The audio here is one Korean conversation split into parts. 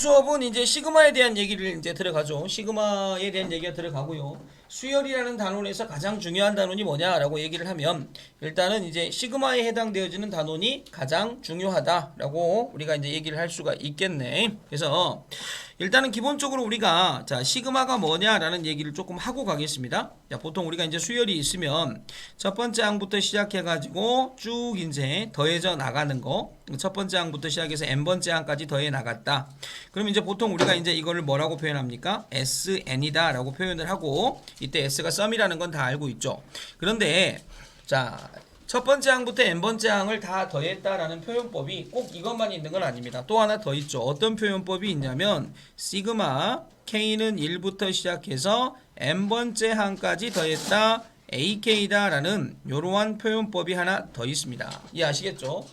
수업은 이제 시그마에 대한 얘기를 이제 들어가죠. 시그마에 대한 얘기가 들어가고요. 수열이라는 단원에서 가장 중요한 단원이 뭐냐라고 얘기를 하면 일단은 이제 시그마에 해당되어지는 단원이 가장 중요하다라고 우리가 이제 얘기를 할 수가 있겠네. 그래서 일단은 기본적으로 우리가 자 시그마가 뭐냐라는 얘기를 조금 하고 가겠습니다. 자, 보통 우리가 이제 수열이 있으면 첫 번째 항부터 시작해가지고 쭉 이제 더해져 나가는 거. 첫 번째 항부터 시작해서 n번째 항까지 더해 나갔다. 그럼 이제 보통 우리가 이제 이거를 뭐라고 표현합니까? SN이다 라고 표현을 하고 이때 S가 썸이라는 건 다 알고 있죠. 그런데 자 첫 번째 항부터 n번째 항을 다 더했다라는 표현법이 꼭 이것만 있는 건 아닙니다. 또 하나 더 있죠. 어떤 표현법이 있냐면 시그마 K는 1부터 시작해서 n번째 항까지 더했다 AK다 라는 이러한 표현법이 하나 더 있습니다. 이해하시겠죠?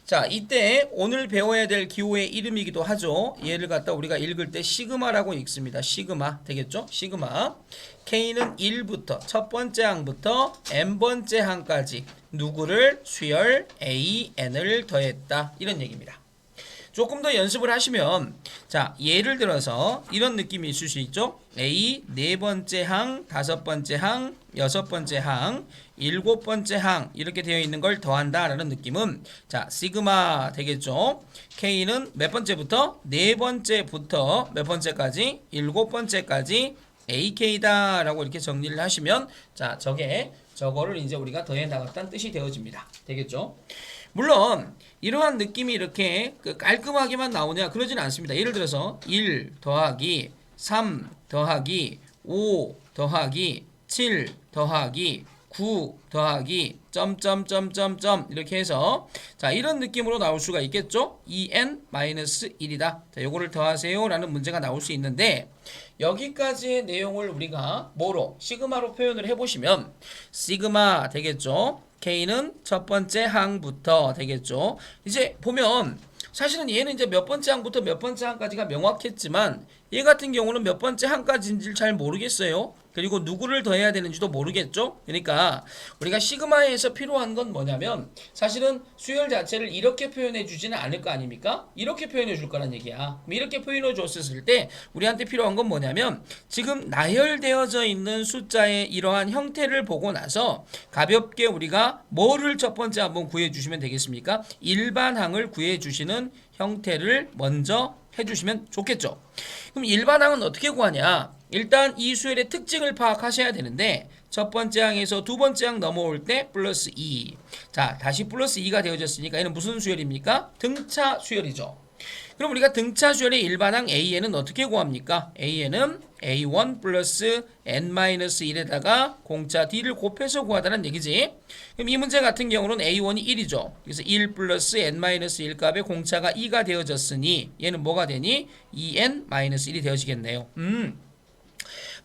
자, 이때 오늘 배워야 될 기호의 이름이기도 하죠. 얘를 갖다 우리가 읽을 때 시그마라고 읽습니다. 시그마 되겠죠? 시그마 K는 1부터 첫 번째 항부터 n번째 항까지 누구를 수열 A, N을 더했다 이런 얘기입니다. 조금 더 연습을 하시면 자 예를 들어서 이런 느낌이 있을 수 있죠. A 네 번째 항, 다섯 번째 항, 여섯 번째 항, 일곱 번째 항 이렇게 되어 있는 걸 더한다 라는 느낌은 자 시그마 되겠죠. K는 몇 번째부터? 네 번째부터 몇 번째까지? 일곱 번째까지 AK다 라고 이렇게 정리를 하시면 자 저거를 이제 우리가 더해 나갔다는 뜻이 되어집니다. 되겠죠? 물론 이러한 느낌이 이렇게 깔끔하게만 나오냐 그러진 않습니다. 예를 들어서 1 더하기 3 더하기 5 더하기 7 더하기 9 더하기 점점점점점 이렇게 해서 자 이런 느낌으로 나올 수가 있겠죠. 2n-1이다. 자 요거를 더하세요 라는 문제가 나올 수 있는데 여기까지의 내용을 우리가 뭐로? 시그마로 표현을 해보시면 시그마 되겠죠. K는 첫 번째 항부터 되겠죠. 이제 보면 사실은 얘는 이제 몇 번째 항부터 몇 번째 항까지가 명확했지만 얘 같은 경우는 몇 번째 항까지인지를 잘 모르겠어요. 그리고 누구를 더해야 되는지도 모르겠죠. 그러니까 우리가 시그마에서 필요한 건 뭐냐면 사실은 수열 자체를 이렇게 표현해 주지는 않을 거 아닙니까? 이렇게 표현해 줄 거란 얘기야. 이렇게 표현해 줬을 때 우리한테 필요한 건 뭐냐면 지금 나열되어져 있는 숫자의 이러한 형태를 보고 나서 가볍게 우리가 뭐를 첫 번째 한번 구해 주시면 되겠습니까? 일반항을 구해 주시는 형태를 먼저 해주시면 좋겠죠. 그럼 일반항은 어떻게 구하냐? 일단 이 수열의 특징을 파악하셔야 되는데 첫 번째 항에서 두 번째 항 넘어올 때 플러스 2. 자, 다시 플러스 2가 되어졌으니까 얘는 무슨 수열입니까? 등차 수열이죠. 그럼 우리가 등차 수열의 일반항 AN은 어떻게 구합니까? AN은 A1 플러스 N-1에다가 공차 D를 곱해서 구하다는 얘기지. 그럼 이 문제 같은 경우는 A1이 1이죠. 그래서 1 플러스 N-1 값에 공차가 2가 되어졌으니 얘는 뭐가 되니? 2N-1이 되어지겠네요.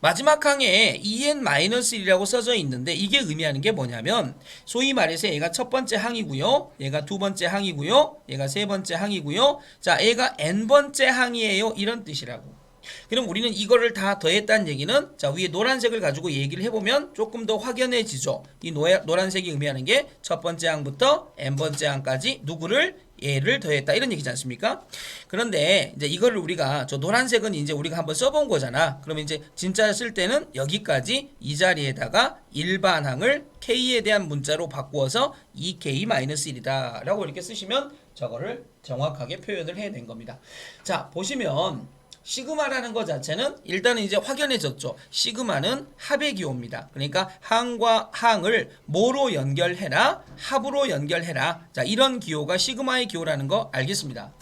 마지막 항에 EN-1이라고 써져 있는데 이게 의미하는 게 뭐냐면 소위 말해서 얘가 첫 번째 항이고요. 얘가 두 번째 항이고요. 얘가 세 번째 항이고요. 자, 얘가 N번째 항이에요. 이런 뜻이라고. 그럼 우리는 이거를 다 더했다는 얘기는 자 위에 노란색을 가지고 얘기를 해보면 조금 더 확연해지죠. 이 노란색이 의미하는 게 첫 번째 항부터 n번째 항까지 누구를 얘를 더했다 이런 얘기지 않습니까? 그런데 이제 이거를 우리가 저 노란색은 이제 우리가 한번 써본 거잖아. 그러면 이제 진짜 쓸 때는 여기까지 이 자리에다가 일반항을 K에 대한 문자로 바꾸어서 2K-1이다 라고 이렇게 쓰시면 저거를 정확하게 표현을 해낸 겁니다. 자 보시면 시그마라는 것 자체는 일단은 이제 확연해졌죠. 시그마는 합의 기호입니다. 그러니까 항과 항을 뭐로 연결해라? 합으로 연결해라. 자, 이런 기호가 시그마의 기호라는 거 알겠습니다.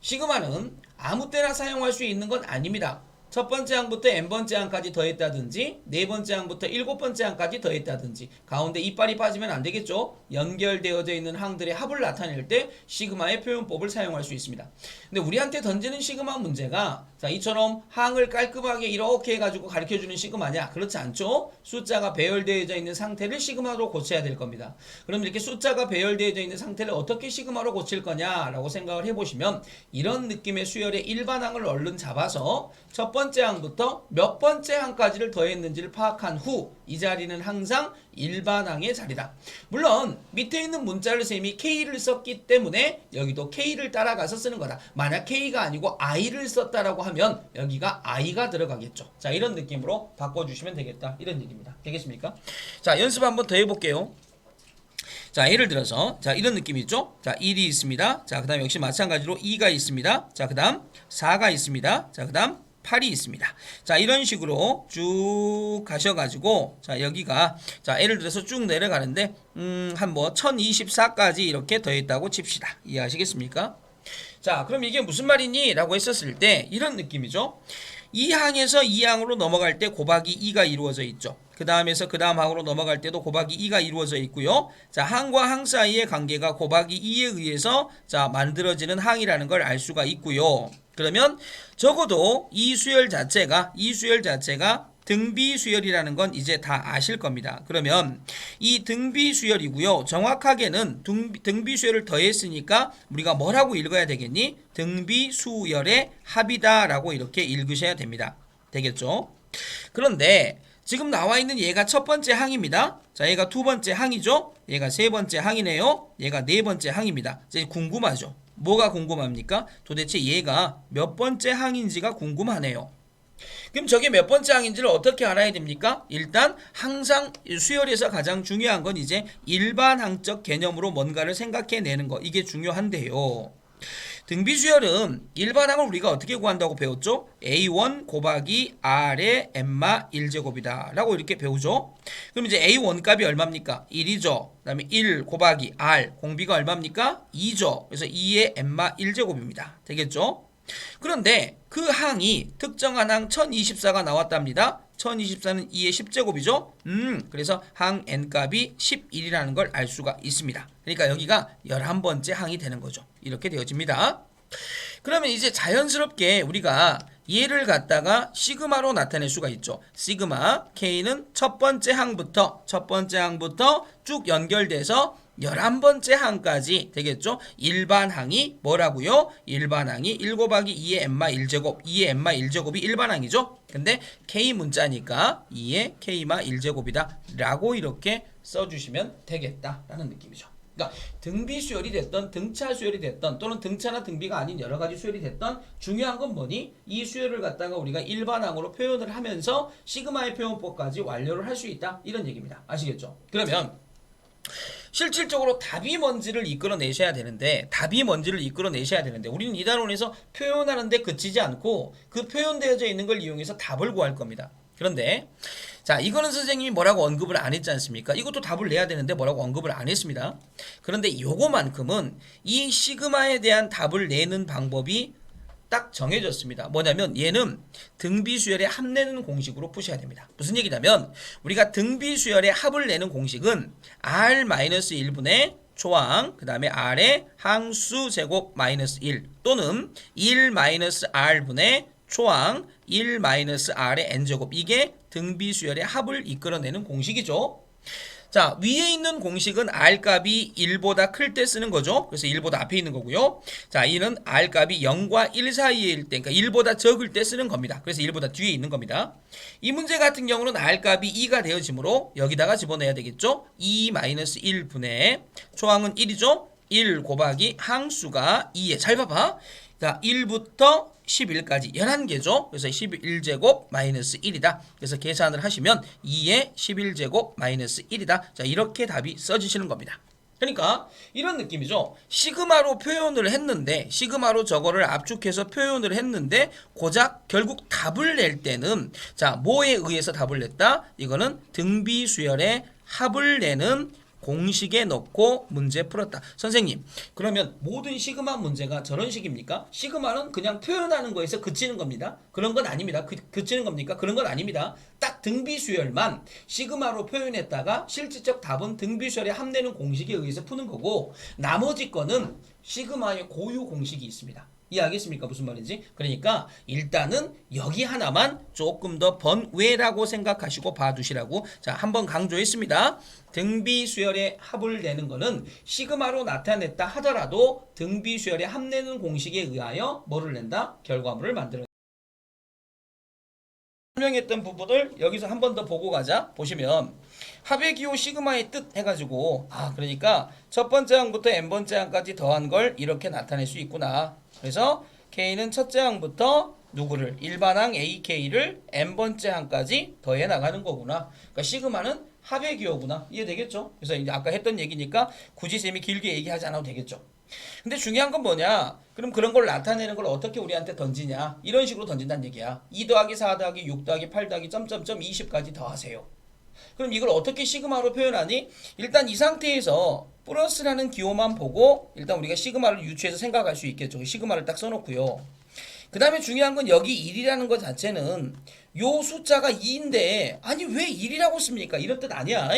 시그마는 아무 때나 사용할 수 있는 건 아닙니다. 첫 번째 항부터 n번째 항까지 더했다든지 네 번째 항부터 일곱 번째 항까지 더했다든지 가운데 이빨이 빠지면 안 되겠죠. 연결되어져 있는 항들의 합을 나타낼 때 시그마의 표현법을 사용할 수 있습니다. 근데 우리한테 던지는 시그마 문제가 자 이처럼 항을 깔끔하게 이렇게 해가지고 가르쳐주는 시그마냐? 그렇지 않죠. 숫자가 배열되어져 있는 상태를 시그마로 고쳐야 될 겁니다. 그럼 이렇게 숫자가 배열되어져 있는 상태를 어떻게 시그마로 고칠 거냐라고 생각을 해보시면 이런 느낌의 수열의 일반항을 얼른 잡아서 첫 번째 번째 항부터 몇 번째 항까지를 더했는지를 파악한 후 이 자리는 항상 일반항의 자리다. 물론 밑에 있는 문자를 쌤이 K를 썼기 때문에 여기도 K를 따라가서 쓰는 거다. 만약 K가 아니고 I를 썼다라고 하면 여기가 I가 들어가겠죠. 자, 이런 느낌으로 바꿔주시면 되겠다. 이런 얘기입니다. 되겠습니까? 자, 연습 한번 더 해볼게요. 자, 예를 들어서 자, 이런 느낌이 있죠. 자, 1이 있습니다. 자, 그 다음 역시 마찬가지로 2가 있습니다. 자, 그 다음 4가 있습니다. 자, 그 다음 8이 있습니다. 자, 이런 식으로 쭉 가셔가지고 자, 여기가 자, 예를 들어서 쭉 내려가는데 한 뭐 1024까지 이렇게 더했다고 칩시다. 이해하시겠습니까? 자, 그럼 이게 무슨 말이니? 라고 했었을 때 이런 느낌이죠. 이 항에서 이 항으로 넘어갈 때 곱하기 2가 이루어져 있죠. 그 다음에서 그 다음 항으로 넘어갈 때도 곱하기 2가 이루어져 있고요. 자, 항과 항 사이의 관계가 곱하기 2에 의해서 자, 만들어지는 항이라는 걸 알 수가 있고요. 그러면 적어도 이 수열 자체가 등비 수열이라는 건 이제 다 아실 겁니다. 그러면 이 등비 수열이고요. 정확하게는 등비 수열을 더했으니까 우리가 뭐라고 읽어야 되겠니? 등비 수열의 합이다라고 이렇게 읽으셔야 됩니다. 되겠죠? 그런데 지금 나와 있는 얘가 첫 번째 항입니다. 자, 얘가 두 번째 항이죠. 얘가 세 번째 항이네요. 얘가 네 번째 항입니다. 이제 궁금하죠? 뭐가 궁금합니까? 도대체 얘가 몇 번째 항인지가 궁금하네요. 그럼 저게 몇 번째 항인지를 어떻게 알아야 됩니까? 일단 항상 수열에서 가장 중요한 건 이제 일반항적 개념으로 뭔가를 생각해내는 거. 이게 중요한데요. 등비수열은 일반항을 우리가 어떻게 구한다고 배웠죠? A1 곱하기 R의 N마 1제곱이다 라고 이렇게 배우죠. 그럼 이제 A1 값이 얼마입니까? 1이죠. 그 다음에 1 곱하기 R 공비가 얼마입니까? 2죠. 그래서 2의 N마 1제곱입니다. 되겠죠? 그런데 그 항이 특정한 항 1024가 나왔답니다. 1024는 2의 10제곱이죠. 그래서 항 n값이 11이라는 걸 알 수가 있습니다. 그러니까 여기가 11번째 항이 되는 거죠. 이렇게 되어집니다. 그러면 이제 자연스럽게 우리가 얘를 갖다가 시그마로 나타낼 수가 있죠. 시그마 K는 첫 번째 항부터 쭉 연결돼서 11번째 항까지 되겠죠. 일반항이 뭐라고요? 일반항이 1 곱하기 2의 n마 1제곱 2의 n마 1제곱이 일반항이죠. 근데 K 문자니까 2의 K마 1제곱이다 라고 이렇게 써주시면 되겠다라는 느낌이죠. 그러니까 등비 수열이 됐던 등차 수열이 됐던 또는 등차나 등비가 아닌 여러 가지 수열이 됐던 중요한 건 뭐니? 이 수열을 갖다가 우리가 일반항으로 표현을 하면서 시그마의 표현법까지 완료를 할 수 있다 이런 얘기입니다. 아시겠죠? 그러면 실질적으로 답이 뭔지를 이끌어내셔야 되는데 우리는 이 단원에서 표현하는데 그치지 않고 그 표현되어져 있는 걸 이용해서 답을 구할 겁니다. 그런데 자, 이거는 선생님이 뭐라고 언급을 안 했지 않습니까? 이것도 답을 내야 되는데 뭐라고 언급을 안 했습니다. 그런데 요거만큼은 이 시그마에 대한 답을 내는 방법이 딱 정해졌습니다. 뭐냐면 얘는 등비수열의 합 내는 공식으로 푸셔야 됩니다. 무슨 얘기냐면 우리가 등비수열의 합을 내는 공식은 R-1분의 초항 그 다음에 R의 항수 제곱 마이너스 1 또는 1-R분의 초항 1-R의 n제곱 이게 등비수열의 합을 이끌어내는 공식이죠. 자, 위에 있는 공식은 R값이 1보다 클 때 쓰는 거죠. 그래서 1보다 앞에 있는 거고요. 자, 이는 R값이 0과 1 사이일 때, 그러니까 1보다 적을 때 쓰는 겁니다. 그래서 1보다 뒤에 있는 겁니다. 이 문제 같은 경우는 R값이 2가 되어지므로 여기다가 집어넣어야 되겠죠. 2-1분의 초항은 1이죠. 1 곱하기 항수가 2에 잘 봐봐. 자, 1부터 11까지 11개죠. 그래서 11제곱 마이너스 1이다. 그래서 계산을 하시면 2의 11제곱 마이너스 1이다. 자, 이렇게 답이 써지시는 겁니다. 그러니까 이런 느낌이죠. 시그마로 표현을 했는데 시그마로 저거를 압축해서 표현을 했는데 고작 결국 답을 낼 때는 자, 뭐에 의해서 답을 냈다? 이거는 등비수열의 합을 내는 공식에 넣고 문제 풀었다. 선생님, 그러면 모든 시그마 문제가 저런 식입니까? 시그마는 그냥 표현하는 거에서 그치는 겁니다. 그런 건 아닙니다. 그치는 겁니까? 그런 건 아닙니다. 딱 등비수열만 시그마로 표현했다가 실질적 답은 등비수열의 합내는 공식에 의해서 푸는 거고 나머지 거는 시그마의 고유 공식이 있습니다. 이해하겠습니까? 무슨 말인지? 그러니까 일단은 여기 하나만 조금 더 번외라고 생각하시고 봐두시라고 자, 한번 강조했습니다. 등비수열의 합을 내는 거는 시그마로 나타냈다 하더라도 등비수열의 합내는 공식에 의하여 뭐를 낸다? 결과물을 만들어낸다. 설명했던 부분을 여기서 한 번 더 보고 가자. 보시면 합의기호 시그마의 뜻 해가지고 그러니까 첫 번째 항부터 n번째 항까지 더한 걸 이렇게 나타낼 수 있구나. 그래서 K는 첫째 항부터 누구를 일반항 AK를 n번째 항까지 더해 나가는 거구나. 그러니까 시그마는 합의 기호구나. 이해되겠죠? 그래서 이제 아까 했던 얘기니까 굳이 쌤이 길게 얘기하지 않아도 되겠죠. 근데 중요한 건 뭐냐? 그럼 그런 걸 나타내는 걸 어떻게 우리한테 던지냐? 이런 식으로 던진다는 얘기야. 2 더하기 4 더하기 6 더하기 8 더하기 점점점 20까지 더하세요. 그럼 이걸 어떻게 시그마로 표현하니? 일단 이 상태에서 플러스라는 기호만 보고 일단 우리가 시그마를 유추해서 생각할 수 있겠죠. 시그마를 딱 써놓고요. 그 다음에 중요한 건 여기 1이라는 것 자체는 요 숫자가 2인데 아니 왜 1이라고 씁니까? 이런 뜻 아니야.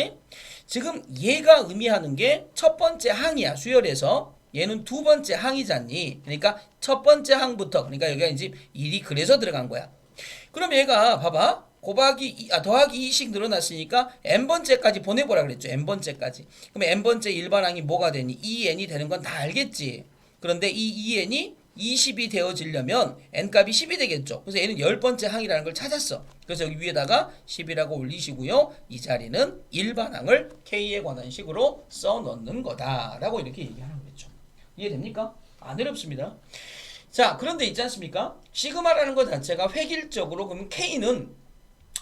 지금 얘가 의미하는 게 첫 번째 항이야. 수열에서 얘는 두 번째 항이잖니. 그러니까 첫 번째 항부터 그러니까 여기가 이제 1이 그래서 들어간 거야. 그럼 얘가 봐봐. 더하기 2씩 늘어났으니까 n번째까지 보내보라 그랬죠. n번째까지. 그럼 n번째 일반항이 뭐가 되니? 2n이 되는 건 다 알겠지. 그런데 이 2n이 20이 되어지려면 n값이 10이 되겠죠. 그래서 얘는 10번째 항이라는 걸 찾았어. 그래서 여기 위에다가 10이라고 올리시고요. 이 자리는 일반항을 K에 관한 식으로 써넣는 거다라고 이렇게 얘기하는 거겠죠. 이해됩니까? 안 어렵습니다. 자, 그런데 있지 않습니까? 시그마라는 것 자체가 획일적으로 그럼 K는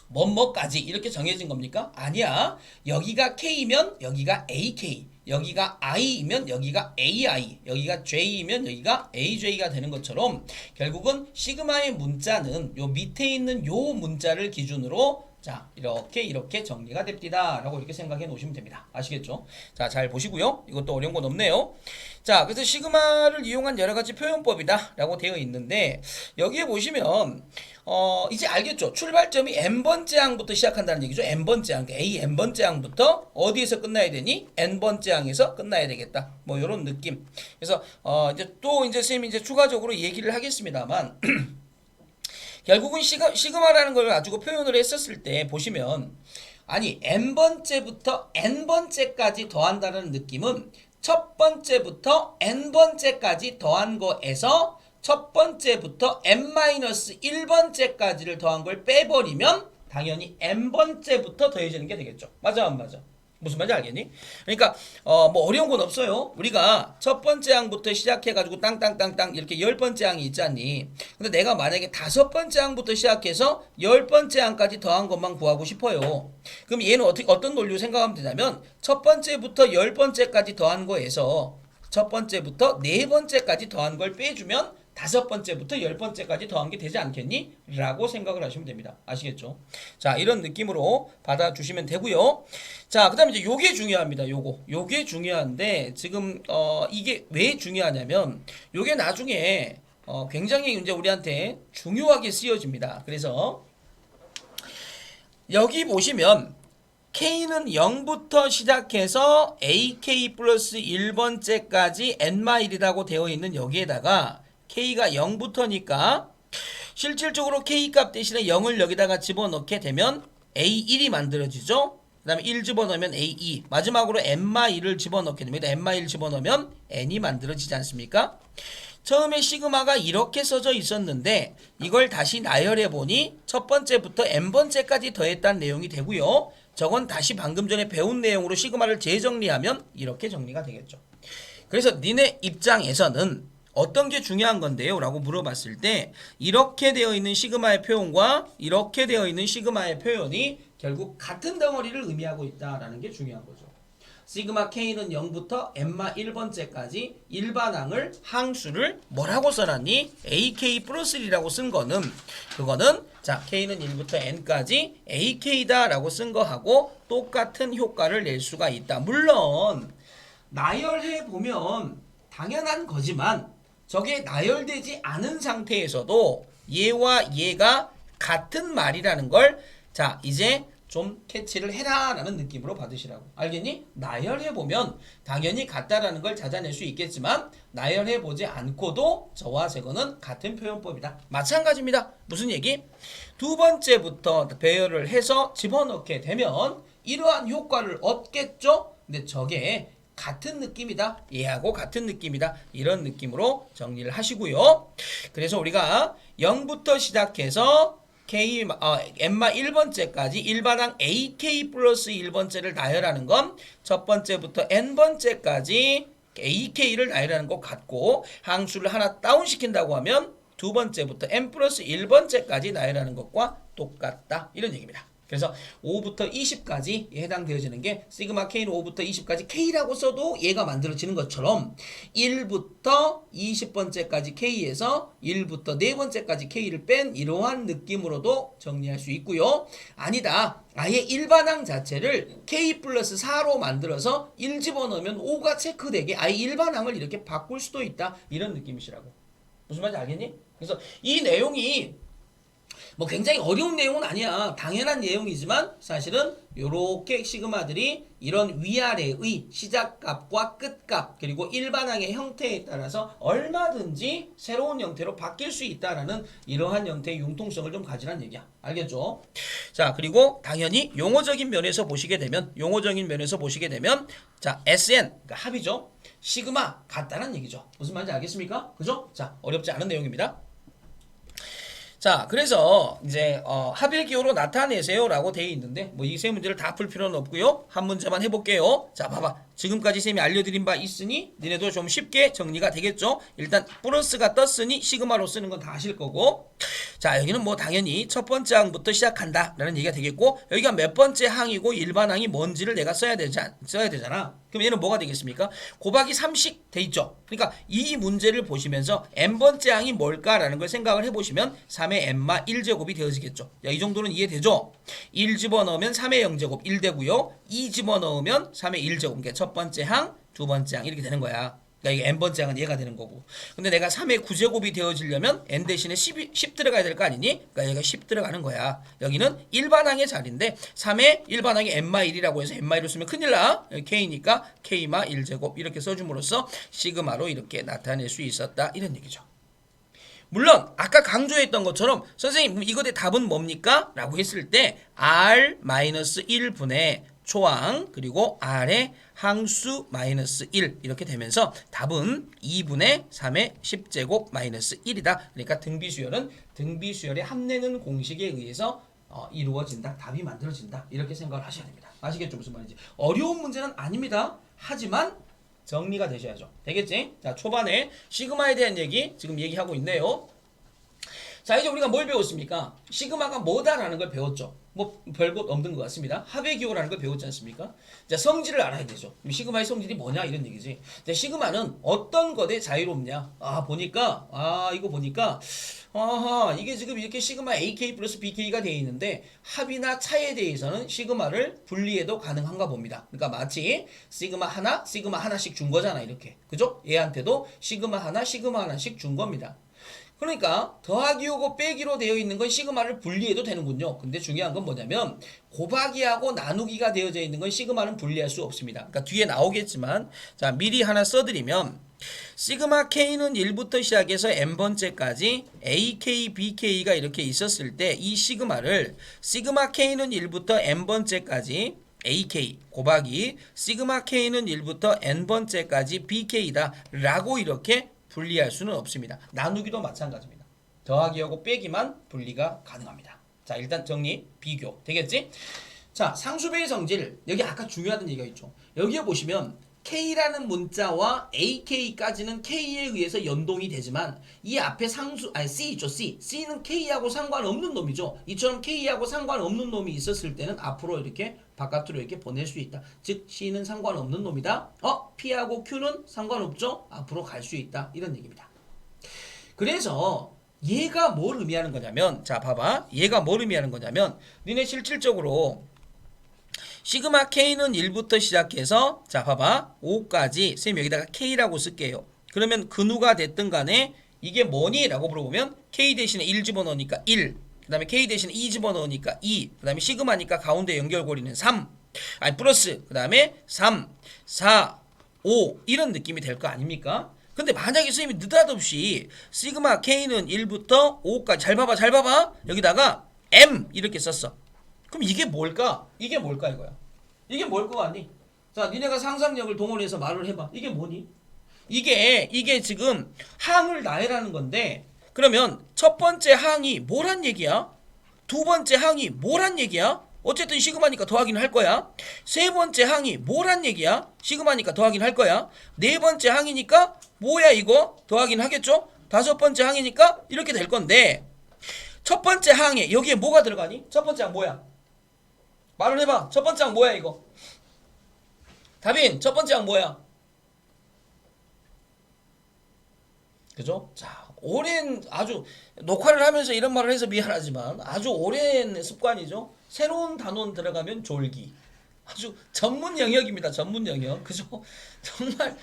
뭐뭐까지 이렇게 정해진 겁니까? 아니야. 여기가 K면 여기가 AK, 여기가 I면 여기가 AI, 여기가 J면 여기가 AJ가 되는 것처럼 결국은 시그마의 문자는 요 밑에 있는 요 문자를 기준으로 자 이렇게 정리가 됩니다 라고 이렇게 생각해 놓으시면 됩니다. 아시겠죠? 자, 잘 보시고요. 이것도 어려운 건 없네요. 자, 그래서 시그마를 이용한 여러가지 표현법이다 라고 되어 있는데 여기에 보시면 이제 알겠죠? 출발점이 n번째 항부터 시작한다는 얘기죠. n번째 항, A n번째 항부터 어디에서 끝나야 되니? n번째 항에서 끝나야 되겠다. 뭐 이런 느낌. 그래서 이제 쌤이 이제 추가적으로 얘기를 하겠습니다만 결국은 시그마라는 걸 가지고 표현을 했었을 때 보시면 아니 n번째부터 n번째까지 더한다는 느낌은 첫 번째부터 n번째까지 더한 거에서 첫 번째부터 n-1번째까지를 더한 걸 빼버리면 당연히 n번째부터 더해지는 게 되겠죠. 맞아 안 맞아? 무슨 말인지 알겠니? 그러니까 뭐 어려운 건 없어요. 우리가 첫 번째 항부터 시작해가지고 땅땅땅땅 이렇게 10번째 항이 있잖니. 근데 내가 만약에 5번째 항부터 시작해서 10번째 항까지 더한 것만 구하고 싶어요. 그럼 얘는 어떤 논리로 생각하면 되냐면 첫 번째부터 10번째까지 더한 거에서 첫 번째부터 4번째까지 더한 걸 빼주면 5번째부터 10번째까지 더한 게 되지 않겠니? 라고 생각을 하시면 됩니다. 아시겠죠? 자, 이런 느낌으로 받아주시면 되고요. 자, 그 다음에 이제 요게 중요합니다. 요게 중요한데 지금 이게 왜 중요하냐면 요게 나중에 굉장히 이제 우리한테 중요하게 쓰여집니다. 그래서 여기 보시면 K는 0부터 시작해서 AK 플러스 1번째까지 n-1이라고 되어 있는 여기에다가 K가 0부터니까 실질적으로 K값 대신에 0을 여기다가 집어넣게 되면 A1이 만들어지죠. 그 다음에 1 집어넣으면 A2 마지막으로 n-1을 집어넣게 됩니다. n-1 집어넣으면 n이 만들어지지 않습니까? 처음에 시그마가 이렇게 써져 있었는데 이걸 다시 나열해보니 첫 번째부터 n번째까지 더했다는 내용이 되고요. 저건 다시 방금 전에 배운 내용으로 시그마를 재정리하면 이렇게 정리가 되겠죠. 그래서 니네 입장에서는 어떤 게 중요한 건데요? 라고 물어봤을 때 이렇게 되어 있는 시그마의 표현과 이렇게 되어 있는 시그마의 표현이 결국 같은 덩어리를 의미하고 있다라는 게 중요한 거죠. 시그마 K는 0부터 n-1번째까지 일반항을 항수를 뭐라고 써놨니? AK 플러스 1이라고 쓴 거는 그거는 자 K는 1부터 n까지 AK다 라고 쓴 거하고 똑같은 효과를 낼 수가 있다. 물론 나열해 보면 당연한 거지만 저게 나열되지 않은 상태에서도 얘와 얘가 같은 말이라는 걸 자 이제 좀 캐치를 해라 라는 느낌으로 받으시라고. 알겠니? 나열해보면 당연히 같다라는 걸 찾아낼 수 있겠지만 나열해보지 않고도 저와 저거는 같은 표현법이다. 마찬가지입니다. 무슨 얘기? 두 번째부터 배열을 해서 집어넣게 되면 이러한 효과를 얻겠죠? 근데 저게 같은 느낌이다. 얘하고 같은 느낌이다. 이런 느낌으로 정리를 하시고요. 그래서 우리가 0부터 시작해서 n마 1번째까지 일반항 ak 플러스 1번째를 나열하는 건 첫 번째부터 n번째까지 ak를 나열하는 것 같고, 항수를 하나 다운시킨다고 하면 두 번째부터 n 플러스 1번째까지 나열하는 것과 똑같다, 이런 얘기입니다. 그래서 5부터 20까지 해당되어지는 게 시그마 K는 5부터 20까지 K라고 써도 얘가 만들어지는 것처럼 1부터 20번째까지 K에서 1부터 4번째까지 K를 뺀 이러한 느낌으로도 정리할 수 있고요. 아니다, 아예 일반항 자체를 K 플러스 4로 만들어서 1 집어넣으면 5가 체크되게 아예 일반항을 이렇게 바꿀 수도 있다, 이런 느낌이시라고. 무슨 말인지 알겠니? 그래서 이 내용이 뭐 굉장히 어려운 내용은 아니야. 당연한 내용이지만 사실은 요렇게 시그마들이 이런 위아래의 시작값과 끝값 그리고 일반항의 형태에 따라서 얼마든지 새로운 형태로 바뀔 수 있다라는 이러한 형태의 융통성을 좀 가지라는 얘기야. 알겠죠? 자, 그리고 당연히 용어적인 면에서 보시게 되면 자, SN 그러니까 합이죠. 시그마 같다는 얘기죠. 무슨 말인지 알겠습니까? 그죠? 자, 어렵지 않은 내용입니다. 자, 그래서 이제 합일 기호로 나타내세요라고 되어 있는데 뭐 이 세 문제를 다 풀 필요는 없고요. 한 문제만 해볼게요. 자, 봐봐. 지금까지 쌤이 알려드린 바 있으니 니네도 좀 쉽게 정리가 되겠죠. 일단 플러스가 떴으니 시그마로 쓰는 건 다 아실 거고, 자, 여기는 뭐 당연히 첫 번째 항부터 시작한다 라는 얘기가 되겠고, 여기가 몇 번째 항이고 일반항이 뭔지를 내가 써야 되잖아. 그럼 얘는 뭐가 되겠습니까? 곱하기 3씩 돼 있죠. 그러니까 이 문제를 보시면서 n번째 항이 뭘까라는 걸 생각을 해보시면 3의 n마 1제곱이 되어지겠죠. 야, 이 정도는 이해되죠? 1 집어넣으면 3의 0제곱 1되고요. 2 집어넣으면 3의 1제곱. 그러니까 첫 번째 항, 두 번째 항 이렇게 되는 거야. 그러니까 이게 n번째 항은 얘가 되는 거고. 근데 내가 3의 9제곱이 되어지려면 n 대신에 10 들어가야 될 거 아니니? 그러니까 얘가 10 들어가는 거야. 여기는 일반항의 자리인데 3의 일반항이 n마 1이라고 해서 n마 1을 쓰면 큰일 나. k니까 k마 1제곱 이렇게 써줌으로써 시그마로 이렇게 나타낼 수 있었다, 이런 얘기죠. 물론 아까 강조했던 것처럼 선생님 이것의 답은 뭡니까? 라고 했을 때 r-1분의 초항 그리고 r의 항수 마이너스 1 이렇게 되면서 답은 2분의 3의 10제곱 마이너스 1이다. 그러니까 등비수열은 등비수열의 합내는 공식에 의해서 이루어진다. 답이 만들어진다. 이렇게 생각을 하셔야 됩니다. 아시겠죠? 무슨 말인지. 어려운 문제는 아닙니다. 하지만 정리가 되셔야죠. 되겠지? 자, 초반에 시그마에 대한 얘기 지금 얘기하고 있네요. 자, 이제 우리가 뭘 배웠습니까? 시그마가 뭐다라는 걸 배웠죠. 뭐 별것 없는 것 같습니다. 합의 기호라는 걸 배웠지 않습니까? 자, 성질을 알아야 되죠. 시그마의 성질이 뭐냐 이런 얘기지. 자, 시그마는 어떤 것에 자유롭냐? 이거 보니까 이게 지금 이렇게 시그마 AK 플러스 BK가 되어 있는데 합이나 차에 대해서는 시그마를 분리해도 가능한가 봅니다. 그러니까 마치 시그마 하나씩 준 거잖아, 이렇게. 그죠? 얘한테도 시그마 하나씩 준 겁니다. 그러니까 더하기하고 빼기로 되어 있는 건 시그마를 분리해도 되는군요. 근데 중요한 건 뭐냐면 곱하기하고 나누기가 되어져 있는 건 시그마는 분리할 수 없습니다. 그러니까 뒤에 나오겠지만 자, 미리 하나 써드리면 시그마 K는 1부터 시작해서 n번째까지 AK, BK가 이렇게 있었을 때 이 시그마를 시그마 K는 1부터 n번째까지 AK 곱하기 시그마 K는 1부터 n번째까지 BK다 라고 이렇게 분리할 수는 없습니다. 나누기도 마찬가지입니다. 더하기하고 빼기만 분리가 가능합니다. 자, 일단 정리, 비교 되겠지? 자, 상수배의 성질, 여기 아까 중요하던 얘기가 있죠. 여기에 보시면 K라는 문자와 AK까지는 K에 의해서 연동이 되지만 이 앞에 C 있죠. C는 K하고 상관없는 놈이죠. 이처럼 K하고 상관없는 놈이 있었을 때는 앞으로 이렇게 바깥으로 이렇게 보낼 수 있다. 즉 C는 상관없는 놈이다. P하고 Q는 상관없죠. 앞으로 갈 수 있다. 이런 얘기입니다. 그래서 얘가 뭘 의미하는 거냐면, 자, 봐봐. 얘가 뭘 의미하는 거냐면 니네 실질적으로 시그마 K는 1부터 시작해서 자, 봐봐. 5까지 쌤 여기다가 K라고 쓸게요. 그러면 근우가 됐든 간에 이게 뭐니? 라고 물어보면 K 대신에 1 집어넣으니까 1, 그 다음에 K 대신에 2 집어넣으니까 2, 그 다음에 시그마니까 가운데 연결고리는 3, 플러스, 그 다음에 3, 4, 5 이런 느낌이 될 거 아닙니까? 근데 만약에 선생님이 느닷없이 시그마 K는 1부터 5까지 잘 봐봐 여기다가 M 이렇게 썼어. 그럼 이게 뭘까? 이게 뭘까 이거야. 이게 뭘 거 같니? 자, 니네가 상상력을 동원해서 말을 해봐. 이게 뭐니? 이게 지금 항을 나열하는 건데, 그러면 첫 번째 항이 뭐란 얘기야? 두 번째 항이 뭐란 얘기야? 어쨌든 시그마니까 더하기는 할 거야. 세 번째 항이 뭐란 얘기야? 시그마니까 더하기는 할 거야. 네 번째 항이니까 뭐야 이거? 더하기는 하겠죠? 다섯 번째 항이니까 이렇게 될 건데 첫 번째 항에 여기에 뭐가 들어가니? 첫 번째 항 뭐야? 말을 해봐. 첫 번째 항 뭐야 이거? 다빈 첫 번째 항 뭐야? 그죠? 자, 오랜 아주 녹화를 하면서 이런 말을 해서 미안하지만 아주 오랜 습관이죠. 새로운 단원 들어가면 졸기. 아주 전문 영역입니다. 전문 영역. 그죠? 정말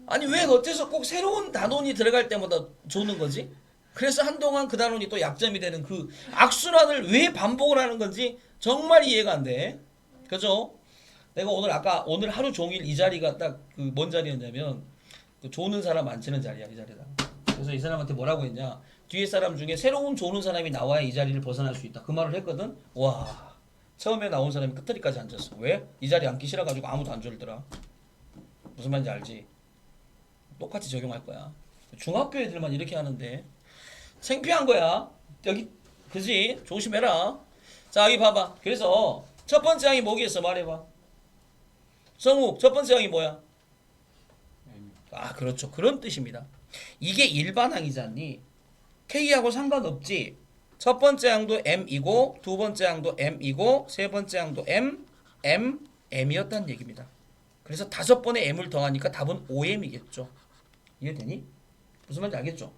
아니 왜 어째서 꼭 새로운 단원이 들어갈 때마다 조는 거지? 그래서 한동안 그 단원이 또 약점이 되는 그 악순환을 왜 반복을 하는 건지 정말 이해가 안 돼. 그죠? 내가 오늘 하루 종일 이 자리가 딱 그 뭔 자리였냐면 그 조는 사람 안 치는 자리야 이 자리다. 그래서 이 사람한테 뭐라고 했냐? 뒤에 사람 중에 새로운 조는 사람이 나와야 이 자리를 벗어날 수 있다. 그 말을 했거든. 와, 처음에 나온 사람이 끝자리까지 앉았어. 왜? 이 자리 앉기 싫어가지고 아무도 안 졸더라. 무슨 말인지 알지? 똑같이 적용할 거야. 중학교 애들만 이렇게 하는데 창피한 거야. 여기 그지? 조심해라. 자 여기 봐봐. 그래서 첫 번째 항이 뭐겠어? 말해봐. 성욱 첫 번째 항이 뭐야? 아 그렇죠. 그런 뜻입니다. 이게 일반항이지 않니? K하고 상관없지. 첫 번째 항도 M이고 두 번째 항도 M이고 세 번째 항도 M이었다는 얘기입니다. 그래서 다섯 번의 M을 더하니까 답은 5M이겠죠. 이해되니? 무슨 말인지 알겠죠?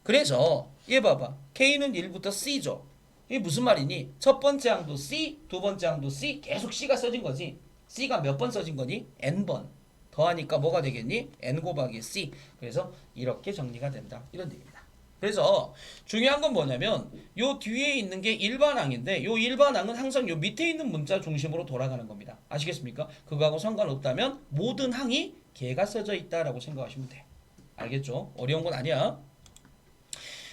그래서 얘 봐봐. K는 1부터 C죠. 이게 무슨 말이니? 첫 번째 항도 C, 두 번째 항도 C, 계속 C가 써진 거지. C가 몇 번 써진 거니? N번. 더하니까 뭐가 되겠니? N 곱하기 C. 그래서 이렇게 정리가 된다. 이런 얘기입니다. 그래서 중요한 건 뭐냐면 요 뒤에 있는 게 일반항인데 요 일반항은 항상 요 밑에 있는 문자 중심으로 돌아가는 겁니다. 아시겠습니까? 그거하고 상관없다면 모든 항이 개가 써져 있다라고 생각하시면 돼. 알겠죠? 어려운 건 아니야.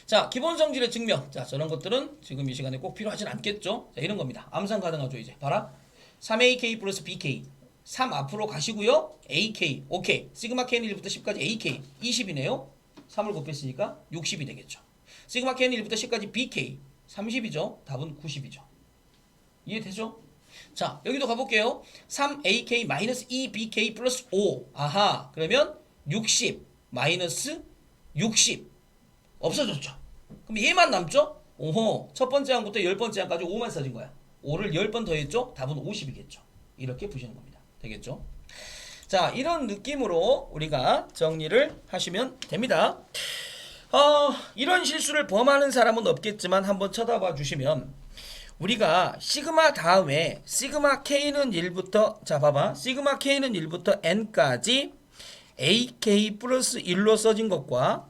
자, 기본 성질의 증명. 자, 저런 것들은 지금 이 시간에 꼭 필요하진 않겠죠? 자, 이런 겁니다. 암산 가능하죠, 이제. 봐라. 3AK 플러스 BK. 3 앞으로 가시고요. AK. 오케이. 시그마 K는 1부터 10까지 AK. 20이네요. 3을 곱했으니까 60이 되겠죠. 시그마 K는 1부터 10까지 BK. 30이죠. 답은 90이죠. 이해되죠? 자, 여기도 가볼게요. 3AK 마이너스 2BK 플러스 5. 아하. 그러면 60 마이너스 60. 없어졌죠. 그럼 얘만 남죠? 오호. 첫 번째 항부터 10번째 항까지 5만 써진 거야. 5를 10번 더했죠? 답은 50이겠죠. 이렇게 보시는 겁니다. 되겠죠? 자, 이런 느낌으로 우리가 정리를 하시면 됩니다. 이런 실수를 범하는 사람은 없겠지만 한번 쳐다봐 주시면 우리가 시그마 다음에 시그마 K는 1부터 자 봐봐. 시그마 K는 1부터 N까지 AK 플러스 1로 써진 것과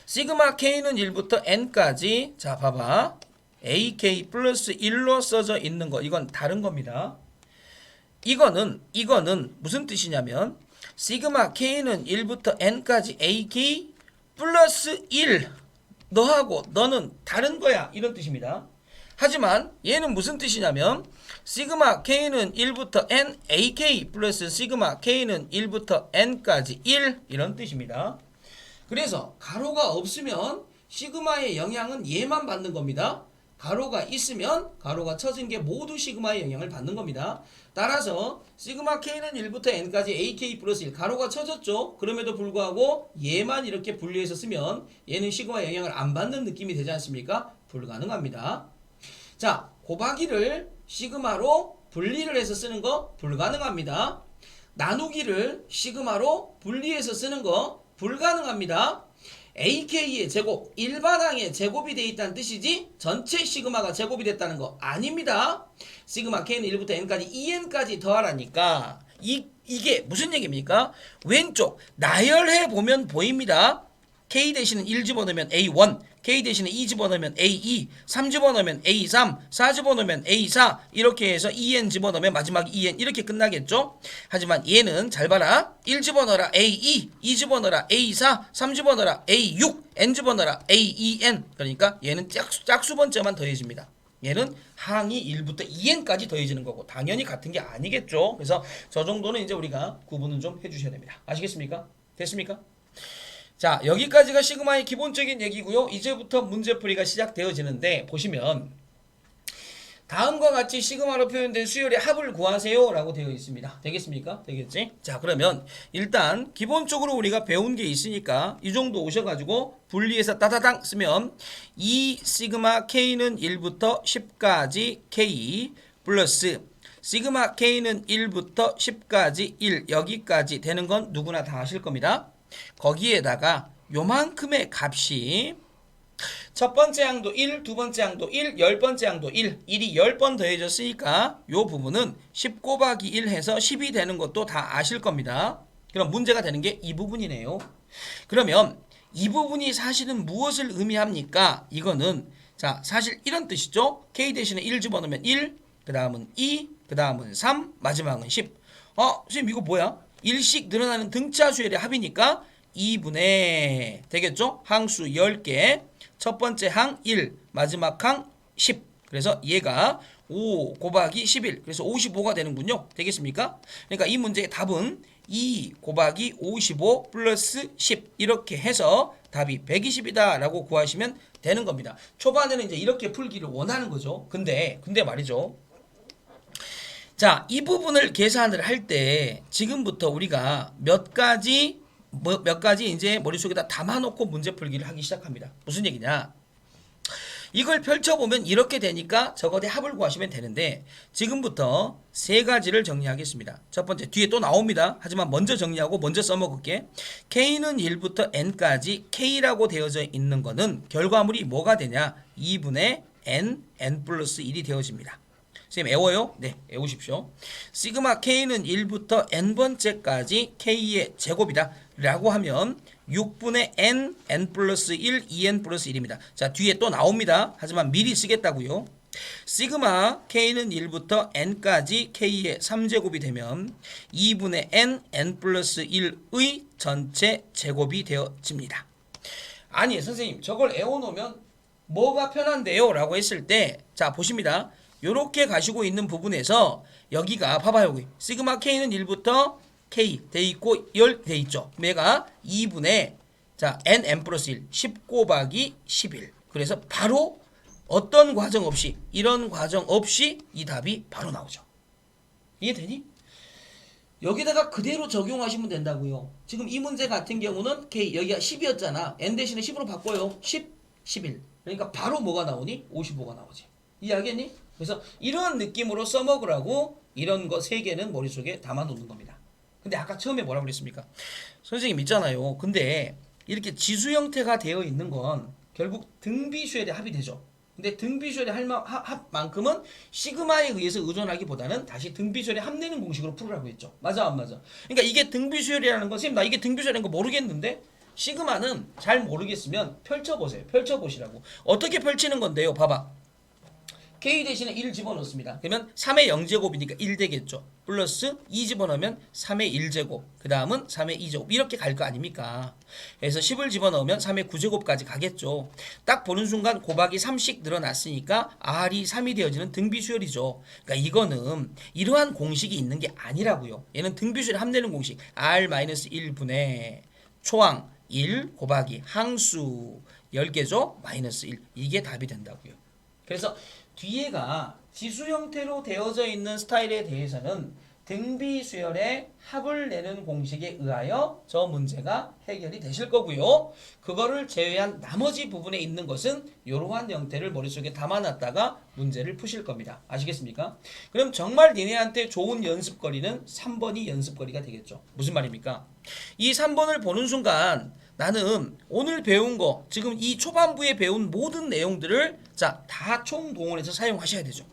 시그마 K는 1부터 N까지 자 봐봐. AK 플러스 1로 써져 있는 거 이건 다른 겁니다. 이거는 무슨 뜻이냐면 시그마 K는 1부터 N까지 AK 플러스 1 너하고 너는 다른 거야 이런 뜻입니다. 하지만 얘는 무슨 뜻이냐면 시그마 K는 1부터 N AK 플러스 시그마 K는 1부터 N까지 1 이런 뜻입니다. 그래서 가로가 없으면 시그마의 영향은 얘만 받는 겁니다. 가로가 있으면 가로가 쳐진 게 모두 시그마의 영향을 받는 겁니다. 따라서 시그마 K는 1부터 N까지 AK 플러스 1 가로가 쳐졌죠. 그럼에도 불구하고 얘만 이렇게 분리해서 쓰면 얘는 시그마 영향을 안 받는 느낌이 되지 않습니까? 불가능합니다. 자, 곱하기를 시그마로 분리를 해서 쓰는 거 불가능합니다. 나누기를 시그마로 분리해서 쓰는 거 불가능합니다. AK의 제곱, 일반항의 제곱이 되어 있다는 뜻이지 전체 시그마가 제곱이 됐다는 거 아닙니다. 시그마 K는 1부터 N까지 2N까지 더하라니까 이게 무슨 얘기입니까? 왼쪽 나열해 보면 보입니다. K 대신에 1 집어넣으면 A1, K 대신에 2 집어넣으면 A2, 3 집어넣으면 A3, 4 집어넣으면 A4 이렇게 해서 2N 집어넣으면 마지막 2N 이렇게 끝나겠죠? 하지만 얘는 잘 봐라. 1 집어넣어라 A2, 2 집어넣어라 A4, 3 집어넣어라 A6, N 집어넣어라 AEN 그러니까 얘는 짝수번째만 더해집니다. 얘는 항이 1부터 2N까지 더해지는 거고 당연히 같은 게 아니겠죠? 그래서 저 정도는 이제 우리가 구분은 좀 해주셔야 됩니다. 아시겠습니까? 됐습니까? 자, 여기까지가 시그마의 기본적인 얘기고요. 이제부터 문제풀이가 시작되어지는데 보시면 다음과 같이 시그마로 표현된 수열의 합을 구하세요 라고 되어 있습니다. 되겠습니까? 되겠지? 자, 그러면 일단 기본적으로 우리가 배운 게 있으니까 이 정도 오셔가지고 분리해서 따다당 쓰면 2 시그마 K는 1부터 10까지 K 플러스 시그마 K는 1부터 10까지 1 여기까지 되는 건 누구나 다 아실 겁니다. 거기에다가 요만큼의 값이 첫 번째 항도 1, 두 번째 항도 1, 10번째 항도 1, 1이 10번 더해졌으니까 요 부분은 10 곱하기 1 해서 10이 되는 것도 다 아실 겁니다. 그럼 문제가 되는 게 이 부분이네요. 그러면 이 부분이 사실은 무엇을 의미합니까? 이거는 자 사실 이런 뜻이죠. K 대신에 1 집어넣으면 1, 그 다음은 2, 그 다음은 3, 마지막은 10. 선생님 이거 뭐야? 1씩 늘어나는 등차 수열의 합이니까 2분의 되겠죠? 항수 10개 첫 번째 항 1 마지막 항 10 그래서 얘가 5 곱하기 11 그래서 55가 되는군요. 되겠습니까? 그러니까 이 문제의 답은 2 곱하기 55 플러스 10 이렇게 해서 답이 120이다 라고 구하시면 되는 겁니다. 초반에는 이제 이렇게 풀기를 원하는 거죠. 근데 말이죠. 자, 이 부분을 계산을 할 때 지금부터 우리가 몇 가지 이제 머릿속에다 담아놓고 문제 풀기를 하기 시작합니다. 무슨 얘기냐? 이걸 펼쳐보면 이렇게 되니까 저것의 합을 구하시면 되는데 지금부터 세 가지를 정리하겠습니다. 첫 번째 뒤에 또 나옵니다. 하지만 먼저 정리하고 먼저 써먹을게. K는 1부터 N까지 K라고 되어져 있는 거는 결과물이 뭐가 되냐? 2분의 N 플러스 1이 되어집니다. 선생님 애워요? 네, 애우십시오. 시그마 K는 1부터 N번째까지 K의 제곱이다 라고 하면 6분의 N 플러스 1, 2N 플러스 1입니다. 자, 뒤에 또 나옵니다. 하지만 미리 쓰겠다고요. 시그마 K는 1부터 N까지 K의 3제곱이 되면 2분의 N 플러스 1의 전체 제곱이 되어집니다. 아니 선생님 저걸 애워놓으면 뭐가 편한데요? 라고 했을 때 자 보십니다. 요렇게 가시고 있는 부분에서 여기가 봐봐요. 여기 시그마 K는 1부터 K 돼 있고 10 돼 있죠. 얘가 2분의 자 N 플러스 1 10 곱하기 11 그래서 바로 어떤 과정 없이 이런 과정 없이 이 답이 바로 나오죠. 이해되니? 여기다가 그대로 적용하시면 된다고요. 지금 이 문제 같은 경우는 K 여기가 10이었잖아. N 대신에 10으로 바꿔요. 10, 11 그러니까 바로 뭐가 나오니? 55가 나오지. 이해하겠니? 그래서 이런 느낌으로 써먹으라고 이런 거 3개는 머릿속에 담아놓는 겁니다. 근데 아까 처음에 뭐라고 그랬습니까? 선생님 있잖아요. 근데 이렇게 지수 형태가 되어 있는 건 결국 등비수열의 합이 되죠. 근데 등비수열의 합만큼은 시그마에 의해서 의존하기보다는 다시 등비수열의 합내는 공식으로 풀으라고 했죠. 맞아 안 맞아? 그러니까 이게 등비수열이라는 건 선생님 나 이게 등비수열인 거 모르겠는데 시그마는 잘 모르겠으면 펼쳐보세요. 펼쳐보시라고. 어떻게 펼치는 건데요? 봐봐. K 대신에 1을 집어넣습니다. 그러면 3의 0제곱이니까 1 되겠죠. 플러스 2 집어넣으면 3의 1제곱. 그 다음은 3의 2제곱. 이렇게 갈 거 아닙니까? 그래서 10을 집어넣으면 3의 9제곱까지 가겠죠. 딱 보는 순간 곱하기 3씩 늘어났으니까 R이 3이 되어지는 등비수열이죠. 그러니까 이거는 이러한 공식이 있는 게 아니라고요. 얘는 등비수열 합내는 공식. R-1분의 초항 1 곱하기 항수 10개죠. 마이너스 1. 이게 답이 된다고요. 그래서 뒤에가 지수 형태로 되어져 있는 스타일에 대해서는 등비수열의 합을 내는 공식에 의하여 저 문제가 해결이 되실 거고요. 그거를 제외한 나머지 부분에 있는 것은 이러한 형태를 머릿속에 담아놨다가 문제를 푸실 겁니다. 아시겠습니까? 그럼 정말 니네한테 좋은 연습거리는 3번이 연습거리가 되겠죠. 무슨 말입니까? 이 3번을 보는 순간 나는 오늘 배운 거 지금 이 초반부에 배운 모든 내용들을 자, 다 총동원해서 사용하셔야 되죠.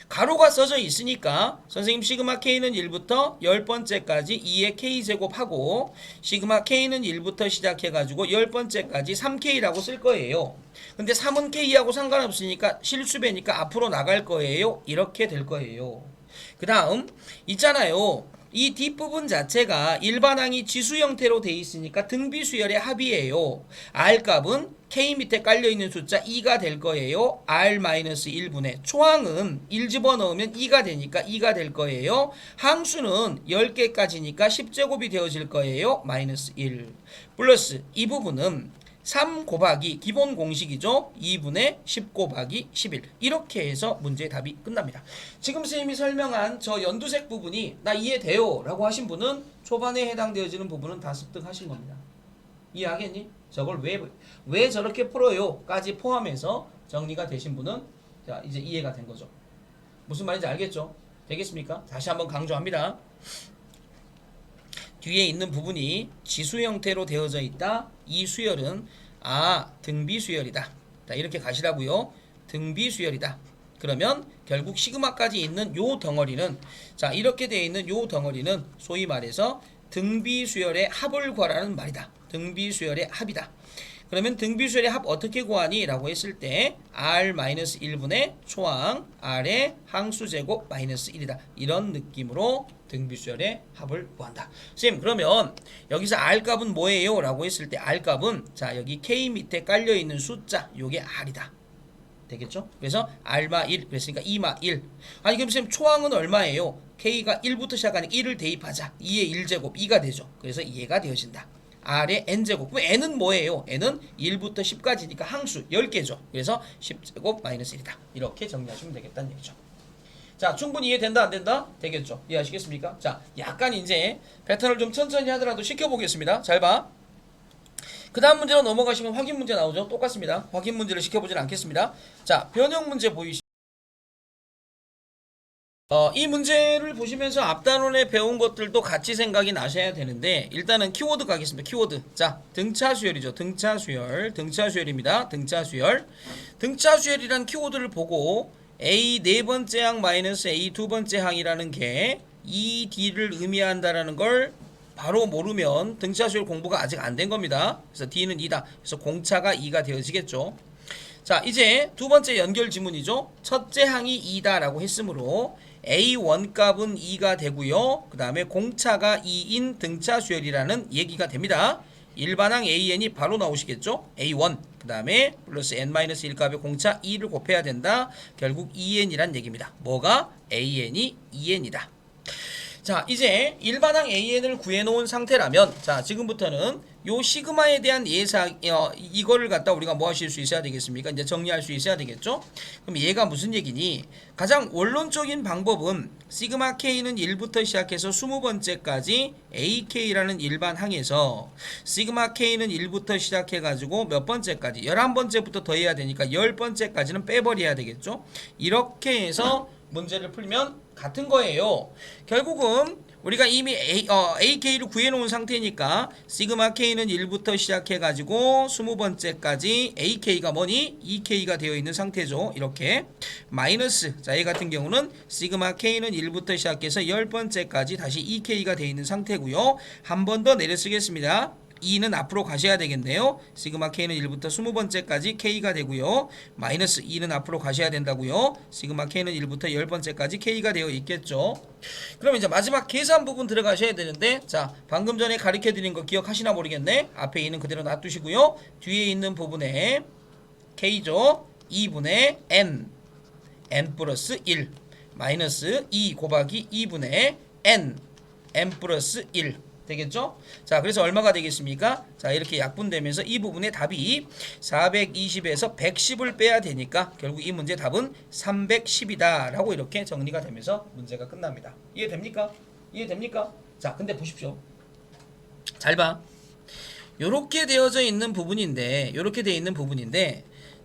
가로가 써져 있으니까 선생님 시그마 K는 1부터 10번째까지 2의 K제곱하고 시그마 K는 1부터 시작해가지고 10번째까지 3K라고 쓸 거예요. 근데 3은 K하고 상관없으니까 실수배니까 앞으로 나갈 거예요. 이렇게 될 거예요. 그 다음 있잖아요. 이 뒷부분 자체가 일반항이 지수 형태로 돼 있으니까 등비수열의 합이에요. R값은 K 밑에 깔려있는 숫자 2가 될 거예요. R-1분의 초항은 1 집어넣으면 2가 되니까 2가 될 거예요. 항수는 10개까지니까 10제곱이 되어질 거예요. 마이너스 1 플러스 이 부분은 3 곱하기 기본 공식이죠. 2분의 10 곱하기 11 이렇게 해서 문제의 답이 끝납니다. 지금 선생님이 설명한 저 연두색 부분이 나 이해돼요 라고 하신 분은 초반에 해당되어지는 부분은 다 습득하신 겁니다. 이해하겠니? 저걸 왜 저렇게 풀어요 까지 포함해서 정리가 되신 분은 자 이제 이해가 된 거죠. 무슨 말인지 알겠죠? 되겠습니까? 다시 한번 강조합니다. 뒤에 있는 부분이 지수 형태로 되어져 있다. 이 수열은 등비 수열이다. 자, 이렇게 가시라고요. 등비 수열이다. 그러면 결국 시그마까지 있는 요 덩어리는 자 이렇게 되어 있는 요 덩어리는 소위 말해서 등비 수열의 합을 구하라는 말이다. 등비 수열의 합이다. 그러면 등비 수열의 합 어떻게 구하니? 라고 했을 때 R-1분의 초항 R의 항수제곱 마이너스 1이다. 이런 느낌으로 등비수열의 합을 구한다. 선생님 그러면 여기서 R값은 뭐예요? 라고 했을 때 R값은 자 여기 K 밑에 깔려있는 숫자 요게 R이다. 되겠죠? 그래서 R마 1 그랬으니까 2마 1 아니 그럼 선생님 초항은 얼마예요? K가 1부터 시작하니까 1을 대입하자. 2의 1제곱 2가 되죠. 그래서 이해가 되어진다. R의 n제곱. 그럼 n은 뭐예요? n은 1부터 10까지니까 항수 10개죠. 그래서 10제곱 마이너스 1이다. 이렇게 정리하시면 되겠다는 얘기죠. 자, 충분히 이해된다 안 된다? 되겠죠. 이해하시겠습니까? 자, 약간 이제 패턴을 좀 천천히 하더라도 시켜보겠습니다. 잘 봐. 그 다음 문제로 넘어가시면 확인 문제 나오죠. 똑같습니다. 확인 문제를 시켜보진 않겠습니다. 자, 변형 문제 보이시죠? 이 문제를 보시면서 앞단원에 배운 것들도 같이 생각이 나셔야 되는데 일단은 키워드 가겠습니다. 키워드. 자, 등차수열이죠. 등차수열. 등차수열입니다. 등차수열. 등차수열이란 키워드를 보고 A 네 번째 항 마이너스 A 두 번째 항이라는 게 ED를 의미한다라는 걸 바로 모르면 등차수열 공부가 아직 안 된 겁니다. 그래서 D는 2다. 그래서 공차가 2가 되어지겠죠. 자, 이제 두 번째 연결 지문이죠. 첫째 항이 2다라고 했으므로 A1 값은 2가 되고요. 그 다음에 공차가 2인 등차수열이라는 얘기가 됩니다. 일반항 AN이 바로 나오시겠죠. A1 그 다음에 플러스 N-1 값의 공차 2를 곱해야 된다. 결국 2N이란 얘기입니다. 뭐가? AN이 2N이다. 자, 이제 일반항 AN을 구해놓은 상태라면 자 지금부터는 요 시그마에 대한 예상 이거를 갖다 우리가 뭐 하실 수 있어야 되겠습니까? 이제 정리할 수 있어야 되겠죠? 그럼 얘가 무슨 얘기니? 가장 원론적인 방법은 시그마 K는 1부터 시작해서 20번째까지 AK라는 일반항에서 시그마 K는 1부터 시작해가지고 몇 번째까지 11번째부터 더해야 되니까 10번째까지는 빼버려야 되겠죠? 이렇게 해서 문제를 풀면 같은 거예요. 결국은 우리가 이미 AK를 구해놓은 상태니까 시그마 K는 1부터 시작해가지고 20번째까지 AK가 뭐니? 2K가 되어 있는 상태죠. 이렇게 마이너스 자, 얘 같은 경우는 시그마 K는 1부터 시작해서 10번째까지 다시 2K가 되어 있는 상태고요. 한 번 더 내려 쓰겠습니다. 2는 앞으로 가셔야 되겠네요. 시그마 K는 1부터 20번째까지 K가 되고요. 마이너스 2는 앞으로 가셔야 된다고요. 시그마 K는 1부터 10번째까지 K가 되어 있겠죠. 그럼 이제 마지막 계산 부분 들어가셔야 되는데 자 방금 전에 가르쳐드린 거 기억하시나 모르겠네. 앞에 2는 그대로 놔두시고요. 뒤에 있는 부분에 K죠. 2분의 N 플러스 1 마이너스 2 곱하기 2분의 N 플러스 1 되겠죠? 자, 그래서 얼마가 되겠습니까? 자, 이렇게 약분되면서 이 부분의 답이 420에서 110을 빼야 되니까 결국 이 문제 답은 310이다 라고 이렇게 정리가 되면서 문제가 끝납니다. 이해됩니까? 이해됩니까? 자, 근데 보십시오. 잘 봐. 요렇게 되어져 있는 부분인데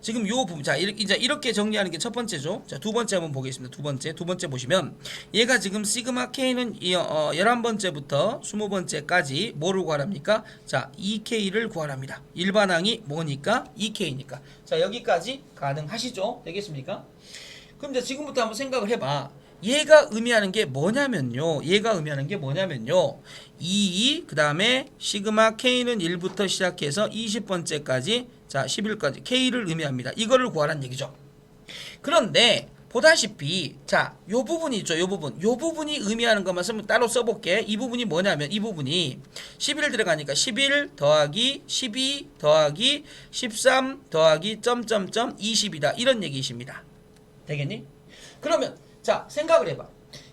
지금 요 부분 자 이제 이렇게 정리하는 게 첫 번째죠. 자, 두 번째 한번 보겠습니다. 두 번째 보시면 얘가 지금 시그마 K는 11번째부터 20번째까지 뭐를 구하랍니까? 자, 2K를 구하랍니다. 일반항이 뭐니까? 2K니까. 자, 여기까지 가능하시죠? 되겠습니까? 그럼 이제 지금부터 한번 생각을 해봐. 얘가 의미하는 게 뭐냐면요. 2 그 다음에 시그마 K는 1부터 시작해서 20번째까지 자 11까지 K를 의미합니다. 이거를 구하라는 얘기죠. 그런데 보다시피 자, 요 부분이 있죠. 요 부분이 의미하는 것만 쓰면 따로 써볼게. 이 부분이 뭐냐면 이 부분이 11 들어가니까 11 더하기 12 더하기 13 더하기 점점점 20이다. 이런 얘기이십니다. 되겠니? 그러면 자, 생각을 해봐.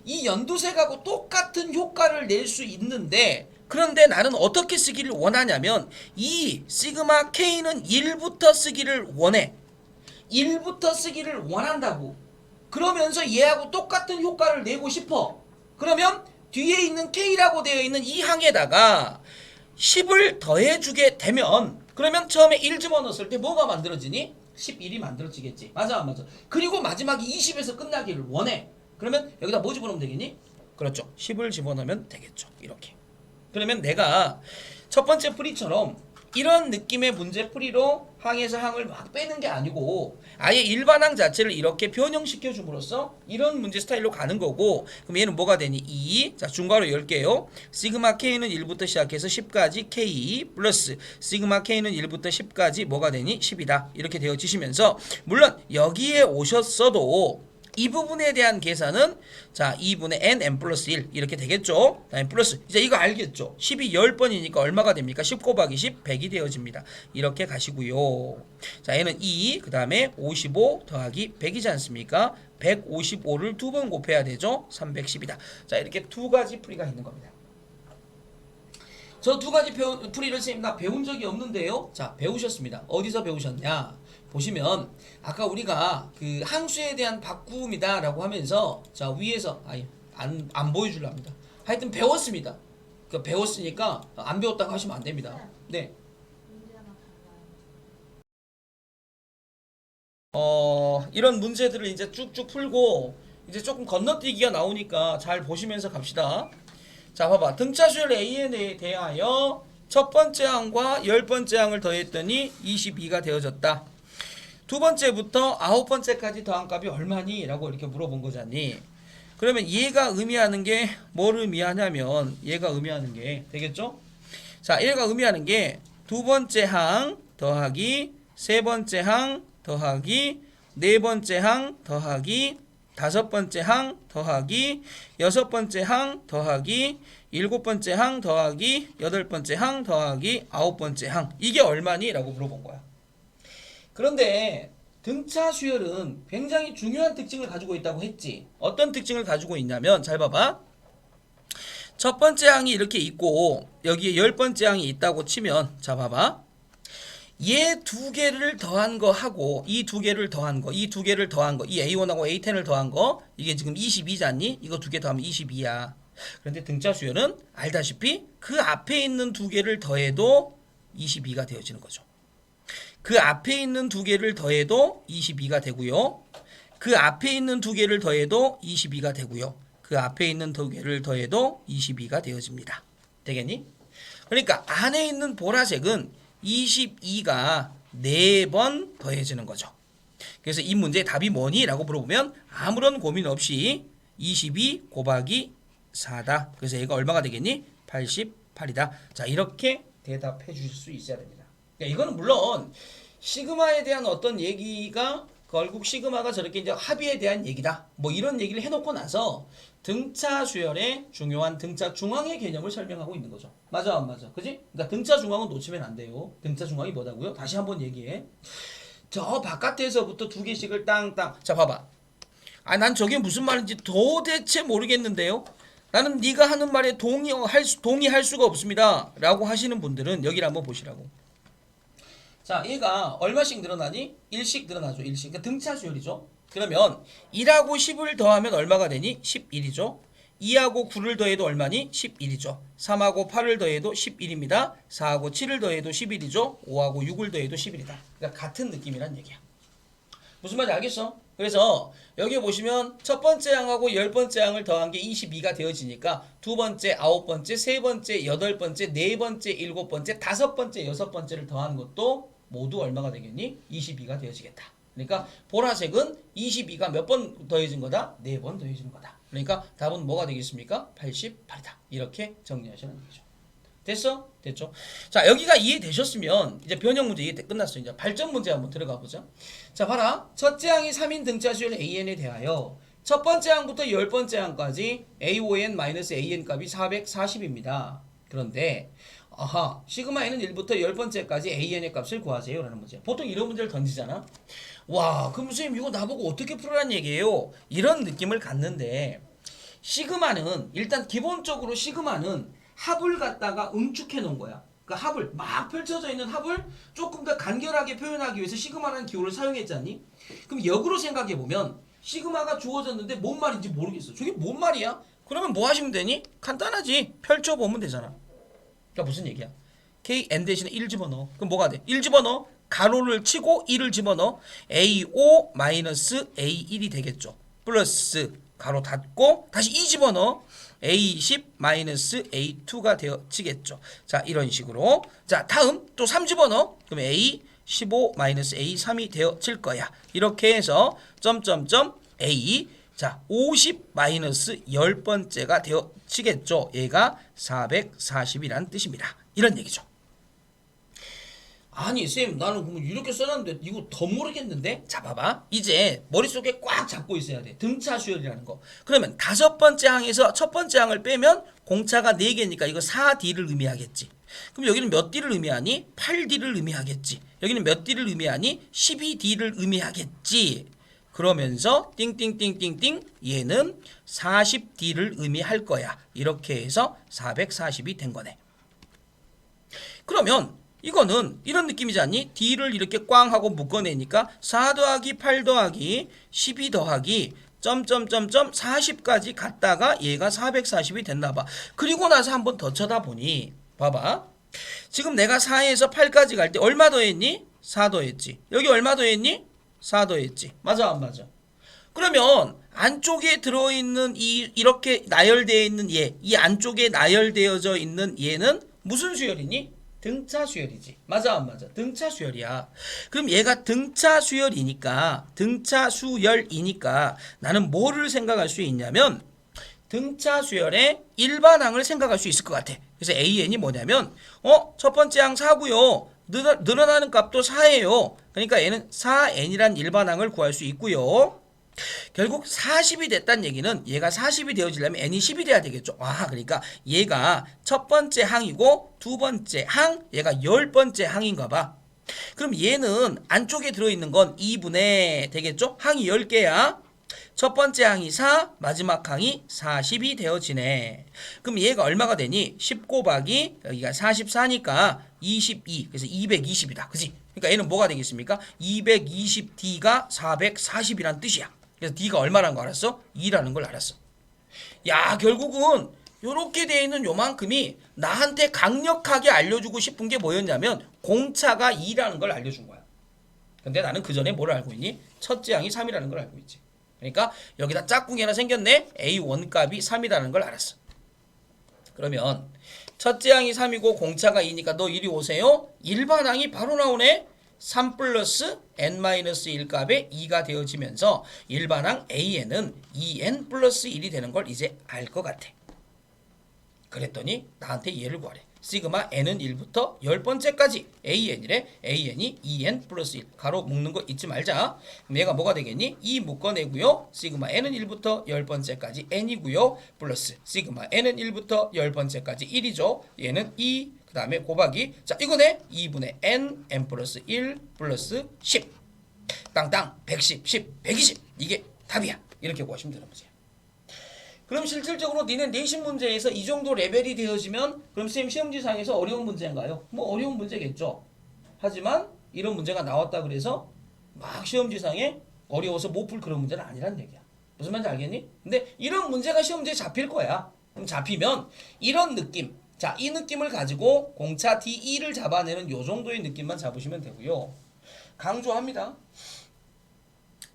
이 연두색하고 똑같은 효과를 낼 수 있는데 그런데 나는 어떻게 쓰기를 원하냐면 이 시그마 K는 1부터 쓰기를 원해. 1부터 쓰기를 원한다고. 그러면서 얘하고 똑같은 효과를 내고 싶어. 그러면 뒤에 있는 K라고 되어 있는 이 항에다가 10을 더해주게 되면 그러면 처음에 1 집어넣었을 때 뭐가 만들어지니? 11이 만들어지겠지. 맞아 안 맞아? 그리고 마지막에 20에서 끝나기를 원해. 그러면 여기다 뭐 집어넣으면 되겠니? 그렇죠. 10을 집어넣으면 되겠죠. 이렇게. 그러면 내가 첫 번째 풀이처럼 이런 느낌의 문제 풀이로 항에서 항을 막 빼는 게 아니고 아예 일반항 자체를 이렇게 변형시켜 줌으로써 이런 문제 스타일로 가는 거고 그럼 얘는 뭐가 되니? 2. 자, 중괄호 열게요. 시그마 K는 1부터 시작해서 10까지 K 플러스 시그마 K는 1부터 10까지 뭐가 되니? 10이다. 이렇게 되어지시면서 물론 여기에 오셨어도 이 부분에 대한 계산은 자 2분의 n 플러스 1 이렇게 되겠죠. n 플러스 이제 이거 알겠죠. 10이 10번이니까 얼마가 됩니까? 10 곱하기 10 100이 되어집니다. 이렇게 가시고요. 자 얘는 2 그 다음에 55 더하기 100이지 않습니까? 155를 두 번 곱해야 되죠. 310이다. 자 이렇게 두 가지 풀이가 있는 겁니다. 저 두 가지 풀이를 선생님 나 배운 적이 없는데요. 자 배우셨습니다. 어디서 배우셨냐? 보시면 아까 우리가 그 항수에 대한 바꿈이다 라고 하면서 자 위에서 안 보여주려 합니다. 하여튼 배웠습니다. 그 배웠으니까 안 배웠다고 하시면 안 됩니다. 네. 이런 문제들을 이제 쭉쭉 풀고 이제 조금 건너뛰기가 나오니까 잘 보시면서 갑시다. 자 봐봐. 등차 수열 AN에 대하여 첫 번째 항과 10번째 항을 더했더니 22가 되어졌다. 두 번째부터 9번째까지 더한 값이 얼마니? 라고 이렇게 물어본 거잖니. 그러면 얘가 의미하는 게 뭘 의미하냐면 얘가 의미하는 게 되겠죠? 자, 얘가 의미하는 게 두 번째 항 더하기 세 번째 항 더하기 네 번째 항 더하기 다섯 번째 항 더하기 여섯 번째 항 더하기 일곱 번째 항 더하기 여덟 번째 항 더하기 아홉 번째 항 이게 얼마니? 라고 물어본 거야. 그런데 등차 수열은 굉장히 중요한 특징을 가지고 있다고 했지. 어떤 특징을 가지고 있냐면 잘 봐봐. 첫 번째 항이 이렇게 있고 여기에 열 번째 항이 있다고 치면 자 봐봐. 얘 두 개를 더한 거 하고 이 두 개를 더한 거, 이 두 개를 더한 거, 이 A1하고 A10을 더한 거 이게 지금 22잖니? 이거 두 개 더하면 22야. 그런데 등차 수열은 알다시피 그 앞에 있는 두 개를 더해도 22가 되어지는 거죠. 그 앞에 있는 두 개를 더해도 22가 되고요. 그 앞에 있는 두 개를 더해도 22가 되고요. 그 앞에 있는 두 개를 더해도 22가 되어집니다. 되겠니? 그러니까 안에 있는 보라색은 22가 4번 더해지는 거죠. 그래서 이 문제의 답이 뭐니? 라고 물어보면 아무런 고민 없이 22 곱하기 4다. 그래서 얘가 얼마가 되겠니? 88이다. 자, 이렇게 대답해 주실 수 있어야 됩니다. 이거는 물론 시그마에 대한 어떤 얘기가 결국 시그마가 저렇게 이제 합의에 대한 얘기다. 뭐 이런 얘기를 해놓고 나서 등차 수열의 중요한 등차 중앙의 개념을 설명하고 있는 거죠. 맞아 안 맞아? 그지? 그러니까 등차 중앙은 놓치면 안 돼요. 등차 중앙이 뭐다고요? 다시 한번 얘기해. 저 바깥에서부터 두 개씩을 땅땅. 자 봐봐. 난 저게 무슨 말인지 도대체 모르겠는데요. 나는 네가 하는 말에 동의할 수가 없습니다. 라고 하시는 분들은 여기를 한번 보시라고. 자, 얘가 얼마씩 늘어나니? 1씩 늘어나죠. 1씩. 그러니까 등차 수열이죠. 그러면 1하고 10을 더하면 얼마가 되니? 11이죠. 2하고 9를 더해도 얼마니? 11이죠. 3하고 8을 더해도 11입니다. 4하고 7을 더해도 11이죠. 5하고 6을 더해도 11이다. 그러니까 같은 느낌이란 얘기야. 무슨 말인지 알겠어? 그래서 여기 보시면 첫 번째 항하고 열 번째 항을 더한 게 22가 되어지니까 두 번째, 아홉 번째, 세 번째, 여덟 번째, 네 번째, 일곱 번째, 다섯 번째, 여섯 번째를 더하는 것도 모두 얼마가 되겠니? 22가 되어지겠다. 그러니까 보라색은 22가 몇 번 더해진 거다? 4번 더해진 거다. 그러니까 답은 뭐가 되겠습니까? 88이다. 이렇게 정리하시는 거죠. 됐어? 됐죠? 자, 여기가 이해되셨으면 이제 변형 문제 이해 끝났어. 이제 발전 문제 한번 들어가 보자. 자, 봐라. 첫째 항이 3인 등차 수열 AN에 대하여 첫 번째 항부터 열 번째 항까지 AON-AN 값이 440입니다. 그런데 아하, 시그마 n은 1부터 열 번째까지 AN의 값을 구하세요 라는 문제. 보통 이런 문제를 던지잖아. 와, 그럼 선생님 이거 나보고 어떻게 풀으란 얘기예요? 이런 느낌을 갖는데 시그마는 일단 기본적으로 시그마는 합을 갖다가 응축해 놓은 거야. 그러니까 합을 막 펼쳐져 있는 합을 조금 더 간결하게 표현하기 위해서 시그마라는 기호를 사용했잖니? 그럼 역으로 생각해 보면 시그마가 주어졌는데 뭔 말인지 모르겠어. 저게 뭔 말이야? 그러면 뭐 하시면 되니? 간단하지. 펼쳐 보면 되잖아. 그러니까 무슨 얘기야? K n 대신에 1 집어넣어. 그럼 뭐가 돼? 1 집어넣어. 가로를 치고 1을 집어넣어. A5-A1이 되겠죠. 플러스 가로 닫고 다시 2 집어넣어. A10-A2가 되어지겠죠. 자, 이런 식으로. 자, 다음 또 3 집어넣어. 그럼 A15-A3이 되어질 거야. 이렇게 해서 점점점 A 자, 50-열 번째가 되어지겠죠. 얘가 440이라는 뜻입니다. 이런 얘기죠. 아니 쌤 나는 그럼 이렇게 써놨는데 이거 더 모르겠는데? 자 봐봐 이제 머릿속에 꽉 잡고 있어야 돼. 등차 수열이라는 거. 그러면 다섯 번째 항에서 첫 번째 항을 빼면 공차가 4개니까 이거 4D를 의미하겠지. 그럼 여기는 몇 D를 의미하니? 8D를 의미하겠지. 여기는 몇 D를 의미하니? 12D를 의미하겠지. 그러면서 띵띵띵띵띵 얘는 40D를 의미할 거야. 이렇게 해서 440이 된 거네. 그러면 이거는 이런 느낌이지 않니? D를 이렇게 꽝 하고 묶어내니까 4 더하기 8 더하기 12 더하기 점점점점 40까지 갔다가 얘가 440이 됐나봐. 그리고 나서 한번 더 쳐다보니 봐봐. 지금 내가 4에서 8까지 갈 때 얼마 더했니? 4 더했지. 여기 얼마 더했니? 4 더했지. 맞아 안 맞아? 그러면 안쪽에 들어있는 이렇게 나열되어 있는 얘, 이 안쪽에 나열되어져 있는 얘는 무슨 수열이니? 등차 수열이지. 맞아 안 맞아? 등차 수열이야. 그럼 얘가 등차 수열이니까 나는 뭐를 생각할 수 있냐면 등차 수열의 일반항을 생각할 수 있을 것 같아. 그래서 AN이 뭐냐면 첫 번째 항 4고요. 늘어나는 값도 4예요. 그러니까 얘는 4n이란 일반항을 구할 수 있고요. 결국 40이 됐다는 얘기는 얘가 40이 되어지려면 n이 10이 돼야 되겠죠. 아, 그러니까 얘가 첫 번째 항이고 두 번째 항, 얘가 10번째 항인가 봐. 그럼 얘는 안쪽에 들어있는 건 2분의 되겠죠? 항이 10개야. 첫 번째 항이 4, 마지막 항이 40이 되어지네. 그럼 얘가 얼마가 되니? 10 곱하기 여기가 44니까 22, 그래서 220이다. 그치? 그러니까 얘는 뭐가 되겠습니까? 220D가 440이란 뜻이야. 그래서 D가 얼마라는 거 알았어? 2라는 걸 알았어. 야, 결국은 요렇게 돼 있는 요만큼이 나한테 강력하게 알려주고 싶은 게 뭐였냐면 공차가 2라는 걸 알려준 거야. 근데 나는 그 전에 뭘 알고 있니? 첫째 항이 3이라는 걸 알고 있지. 그러니까 여기다 짝꿍이 하나 생겼네. A1 값이 3이라는 걸 알았어. 그러면 첫째 항이 3이고 공차가 2니까 너 이리 오세요. 일반항이 바로 나오네. 3 플러스 n-1 값에 2가 되어지면서 일반항 AN은 2n 플러스 1이 되는 걸 이제 알 것 같아. 그랬더니 나한테 얘를 구하래. 시그마 n은 1부터 10번째까지 AN이래. AN이 2n 플러스 1. 가로 묶는 거 잊지 말자. 그럼 얘가 뭐가 되겠니? 2 묶어내고요. 시그마 n은 1부터 10번째까지 n이고요. 플러스 시그마 n은 1부터 10번째까지 1이죠. 얘는 2, 그 다음에 곱하기. 자, 이거네. 2분의 n 플러스 1 플러스 10. 땅땅 110, 10, 120. 이게 답이야. 이렇게 구하시면 되는 거지. 그럼 실질적으로 니네 내신 문제에서 이 정도 레벨이 되어지면 그럼 쌤 시험지상에서 어려운 문제인가요? 뭐 어려운 문제겠죠. 하지만 이런 문제가 나왔다 그래서 막 시험지상에 어려워서 못 풀 그런 문제는 아니란 얘기야. 무슨 말인지 알겠니? 근데 이런 문제가 시험지에 잡힐 거야. 그럼 잡히면 이런 느낌. 자, 이 느낌을 가지고 공차 D2를 잡아내는 요 정도의 느낌만 잡으시면 되고요. 강조합니다.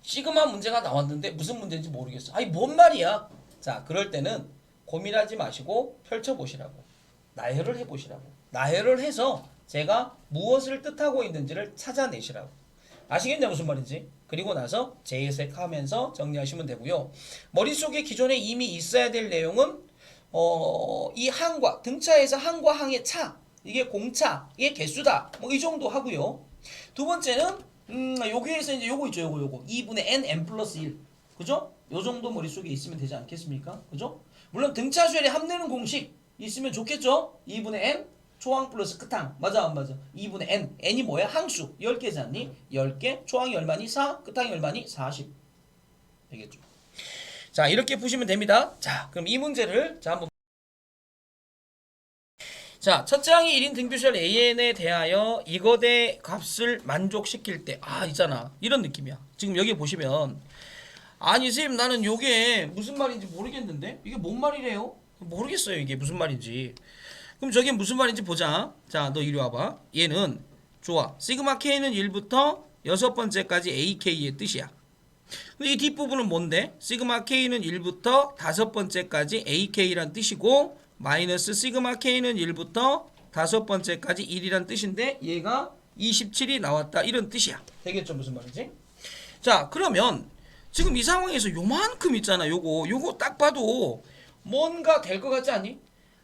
시그마 문제가 나왔는데 무슨 문제인지 모르겠어. 아니 뭔 말이야. 자, 그럴 때는 고민하지 마시고 펼쳐보시라고. 나열을 해보시라고. 나열을 해서 제가 무엇을 뜻하고 있는지를 찾아내시라고. 아시겠냐 무슨 말인지? 그리고 나서 재해석하면서 정리하시면 되고요. 머릿속에 기존에 이미 있어야 될 내용은 이 항과 등차에서 항과 항의 차 이게 공차 이게 개수다 뭐 이 정도 하고요. 두 번째는 여기에서 이제 요거 있죠. 요거 2분의 n 플러스 1 그죠? 요 정도 머릿속에 있으면 되지 않겠습니까? 그죠? 물론 등차 수열의 합내는 공식 있으면 좋겠죠? 2분의 n 초항 플러스 끝항 맞아 안 맞아? 2분의 n이 뭐야? 항수 10개잖니? 10개 초항이 얼마니? 4 끝항이 얼마니? 40 되겠죠? 자 이렇게 푸시면 됩니다. 자 그럼 이 문제를 자 한번 자 첫째 항이 1인 등비수열 AN에 대하여 이거대 값을 만족시킬 때 있잖아 이런 느낌이야. 지금 여기 보시면 아니 선생님 나는 요게 무슨 말인지 모르겠는데 이게 뭔 말이래요? 모르겠어요 이게 무슨 말인지. 그럼 저게 무슨 말인지 보자. 자 너 이리 와봐. 얘는 좋아 시그마 K는 1부터 6번째까지 AK의 뜻이야. 근데 이 뒷부분은 뭔데? 시그마 K는 1부터 5번째까지 AK란 뜻이고 마이너스 시그마 K는 1부터 5번째까지 1이란 뜻인데 얘가 27이 나왔다 이런 뜻이야. 되겠죠 무슨 말인지? 자 그러면 지금 이 상황에서 요만큼 있잖아. 요거 딱 봐도 뭔가 될 것 같지 않니?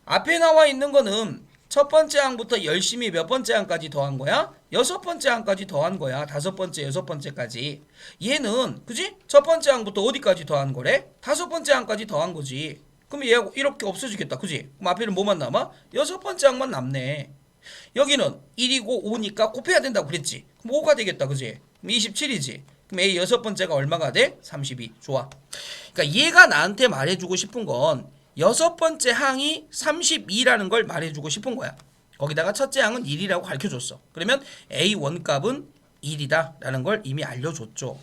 앞에 나와 있는 거는 첫 번째 항부터 열심히 몇 번째 항까지 더한 거야? 6번째 항까지 더한 거야. 5번째, 6번째까지. 얘는 그지? 첫 번째 항부터 어디까지 더한 거래? 5번째 항까지 더한 거지. 그럼 얘하고 이렇게 없어지겠다. 그지? 그럼 앞에는 뭐만 남아? 6번째 항만 남네. 여기는 1이고 5니까 곱해야 된다고 그랬지. 그럼 5가 되겠다. 그지? 그럼 27이지. 그럼 A 6번째가 얼마가 돼? 32. 좋아. 그러니까 얘가 나한테 말해주고 싶은 건 6번째 항이 32라는 걸 말해주고 싶은 거야. 거기다가 첫째 항은 1이라고 가르쳐줬어. 그러면 A1 값은 1이다 라는 걸 이미 알려줬죠.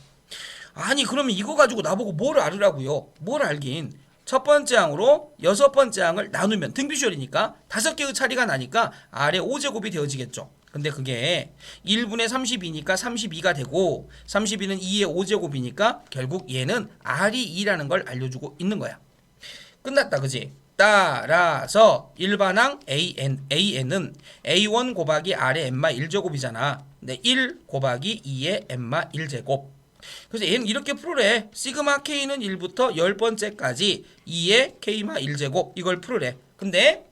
아니 그러면 이거 가지고 나보고 뭘 알으라고요? 뭘 알긴. 첫 번째 항으로 6번째 항을 나누면 등비수열이니까 5개의 차례가 나니까 아래 5제곱이 되어지겠죠. 근데 그게 1분의 32니까 32가 되고 32는 2의 5제곱이니까 결국 얘는 R이 2라는 걸 알려주고 있는 거야. 끝났다 그지? 따라서 일반항 AN은 A1 곱하기 R의 N마 1제곱이잖아. 근데 1 곱하기 2의 N마 1제곱. 그래서 얘는 이렇게 풀으래. 시그마 K는 1부터 10번째까지 2의 K마 1제곱 이걸 풀으래. 근데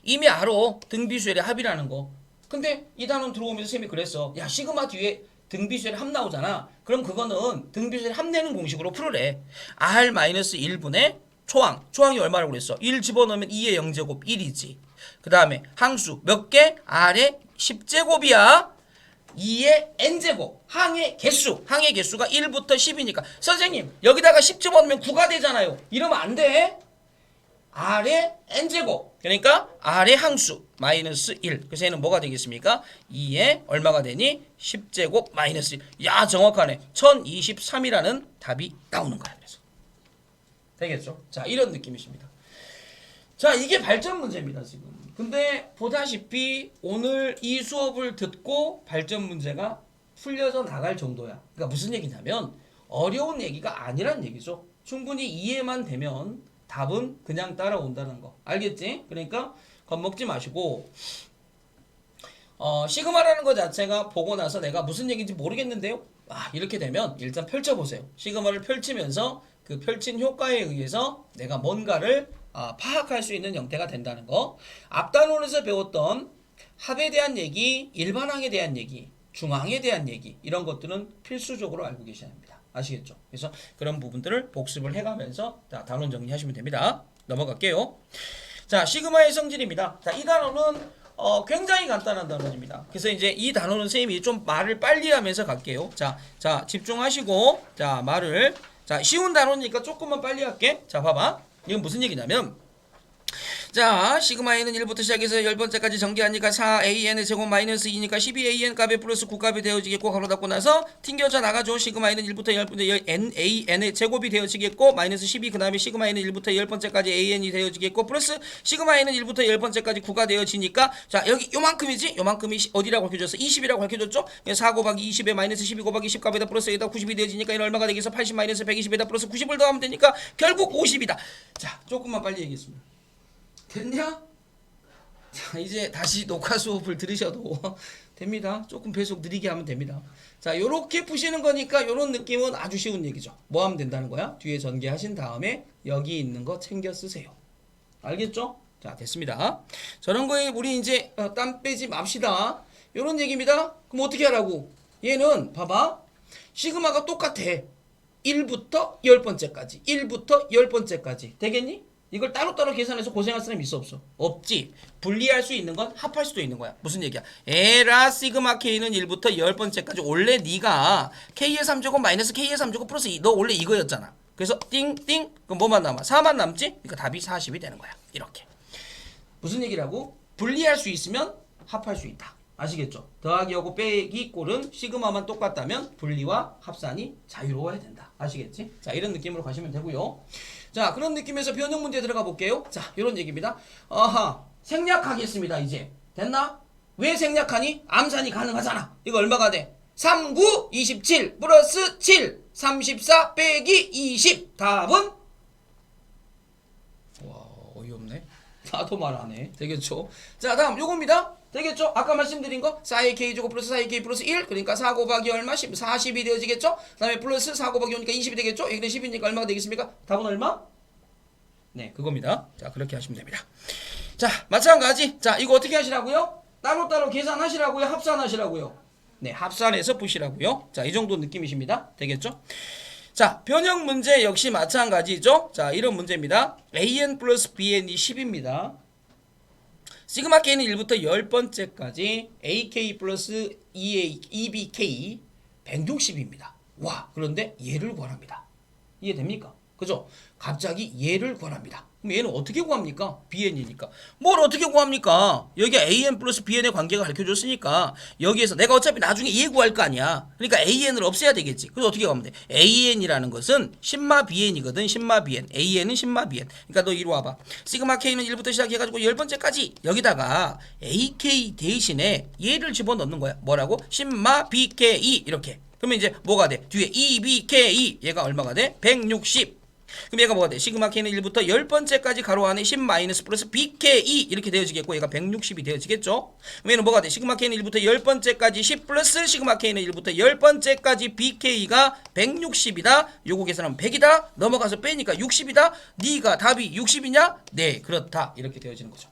이미 알아. 등비수열의 합이라는 거. 근데 이 단원 들어오면서 쌤이 그랬어. 야 시그마 뒤에 등비수열의 합 나오잖아. 그럼 그거는 등비수열의 합 내는 공식으로 풀으래. R-1분의 초항이 얼마라고 그랬어? 1 집어넣으면 2의 0제곱 1이지. 그 다음에 항수 몇 개? R의 10제곱이야. 2의 n제곱. 항의 개수가 1부터 10이니까 선생님 여기다가 10 집어넣으면 9가 되잖아요. 이러면 안 돼. R의 n제곱. 그러니까 R의 항수 마이너스 1. 그래서 얘는 뭐가 되겠습니까? 2의 얼마가 되니? 10제곱 마이너스 1. 야 정확하네. 1023이라는 답이 나오는 거야. 그래서 되겠죠? 자 이런 느낌이십니다. 자 이게 발전 문제입니다 지금. 근데 보다시피 오늘 이 수업을 듣고 발전 문제가 풀려져 나갈 정도야. 그러니까 무슨 얘기냐면 어려운 얘기가 아니란 얘기죠. 충분히 이해만 되면 답은 그냥 따라온다는 거. 알겠지? 그러니까 겁먹지 마시고 시그마라는 것 자체가 보고 나서 내가 무슨 얘기인지 모르겠는데요. 이렇게 되면 일단 펼쳐보세요. 시그마를 펼치면서 그 펼친 효과에 의해서 내가 뭔가를 파악할 수 있는 형태가 된다는 거. 앞단원에서 배웠던 합에 대한 얘기, 일반항에 대한 얘기, 중항에 대한 얘기 이런 것들은 필수적으로 알고 계셔야 합니다. 아시겠죠? 그래서 그런 부분들을 복습을 해가면서 단원 정리하시면 됩니다. 넘어갈게요. 자, 시그마의 성질입니다. 자, 이 단원은 굉장히 간단한 단원입니다. 그래서 이제 이 단원은 선생님이 좀 말을 빨리 하면서 갈게요. 자, 집중하시고 자, 쉬운 단원이니까 조금만 빨리 할게. 자, 봐봐. 이건 무슨 얘기냐면 자 시그마에는 1부터 시작해서 10번째까지 전개하니까 4AN의 제곱 마이너스 2니까 12AN 값에 플러스 9값이 되어지겠고 가로 닫고 나서 튕겨져 나가죠. 시그마에는 1부터 10번째 NAN의 제곱이 되어지겠고 마이너스 12 그 다음에 시그마에는 1부터 10번째까지 AN이 되어지겠고 플러스 시그마에는 1부터 10번째까지 9가 되어지니까 자 여기 요만큼이지? 요만큼이 어디라고 밝혀줬어? 20이라고 밝혀줬죠? 4 곱하기 20에 마이너스 12 곱하기 10값에다 플러스 여기다 90이 되어지니까 이는 얼마가 되겠어? 80 마이너스 120에다 플러스 90을 더하면 되니까 결국 50이다. 자 조금만 빨리 얘기했습니다. 됐냐? 자 이제 다시 녹화 수업을 들으셔도 됩니다. 조금 배속 느리게 하면 됩니다. 자 요렇게 푸시는 거니까 요런 느낌은 아주 쉬운 얘기죠. 뭐 하면 된다는 거야? 뒤에 전개하신 다음에 여기 있는 거 챙겨 쓰세요. 알겠죠? 자, 됐습니다. 저런 거에 우리 이제 땀 빼지 맙시다. 요런 얘기입니다. 그럼 어떻게 하라고? 얘는 봐봐. 시그마가 똑같아. 1부터 10번째까지. 1부터 10번째까지. 되겠니? 이걸 따로따로 계산해서 고생할 사람 있어 없어? 없지. 분리할 수 있는 건 합할 수도 있는 거야. 무슨 얘기야? 에라 시그마 K는 1부터 10번째까지 원래 네가 K의 3제곱 마이너스 K의 3제곱 플러스 2. 너 원래 이거였잖아. 그래서 띵띵 그럼 뭐만 남아? 4만 남지? 그러니까 답이 40이 되는 거야. 이렇게. 무슨 얘기라고? 분리할 수 있으면 합할 수 있다. 아시겠죠? 더하기하고 빼기 꼴은 시그마만 똑같다면 분리와 합산이 자유로워야 된다. 아시겠지? 자, 이런 느낌으로 가시면 되고요. 자, 그런 느낌에서 변형 문제 들어가 볼게요. 자, 이런 얘기입니다. 생략하겠습니다. 이제 됐나? 왜 생략하니? 암산이 가능하잖아. 이거 얼마가 돼? 3, 9, 27 플러스 7 34 빼기 20 답은? 와, 어이없네. 나도 말 안 해. 되겠죠? 자, 다음 요겁니다. 되겠죠? 아까 말씀드린 거 4AK 제곱 플러스 4AK 플러스 1 그러니까 4 곱하기 얼마? 10, 40이 되어지겠죠? 그 다음에 플러스 4 곱하기 5니까 20이 되겠죠? 여기는 10이니까 얼마가 되겠습니까? 답은 얼마? 네, 그겁니다. 자, 그렇게 하시면 됩니다. 자, 마찬가지. 자, 이거 어떻게 하시라고요? 따로따로 계산하시라고요? 합산하시라고요? 네, 합산해서 푸시라고요. 자, 이 정도 느낌이십니다. 되겠죠? 자, 변형 문제 역시 마찬가지죠. 자, 이런 문제입니다. AN 플러스 BN이 10입니다. 시그마 K는 1부터 10번째까지 AK 플러스 EBK 160입니다. 와, 그런데 얘를 구하랍니다. 이해됩니까? 그죠? 갑자기 얘를 구하랍니다. 그럼 얘는 어떻게 구합니까? BN이니까. 뭘 어떻게 구합니까? 여기 AN 플러스 BN의 관계가 가르쳐줬으니까 여기에서 내가 어차피 나중에 얘 구할 거 아니야. 그러니까 AN을 없애야 되겠지. 그래서 어떻게 가면 돼? AN이라는 것은 신마 BN이거든. 신마 BN. AN은 신마 BN. 그러니까 너 이리 와봐. 시그마 K는 1부터 시작해가지고 10번째까지 여기다가 AK 대신에 얘를 집어넣는 거야. 뭐라고? 신마 BKE 이렇게. 그러면 이제 뭐가 돼? 뒤에 EBKE 얘가 얼마가 돼? 160. 그럼 얘가 뭐가 돼? 시그마 K는 1부터 10번째까지 가로 안에 10 마이너스 플러스 BKE 이렇게 되어지겠고 얘가 160이 되어지겠죠? 그럼 얘는 뭐가 돼? 시그마 K는 1부터 10번째까지 10 플러스 시그마 K는 1부터 10번째까지 BK가 160이다. 요거 계산하면 100이다. 넘어가서 빼니까 60이다. 네가 답이 60이냐? 네, 그렇다. 이렇게 되어지는 거죠.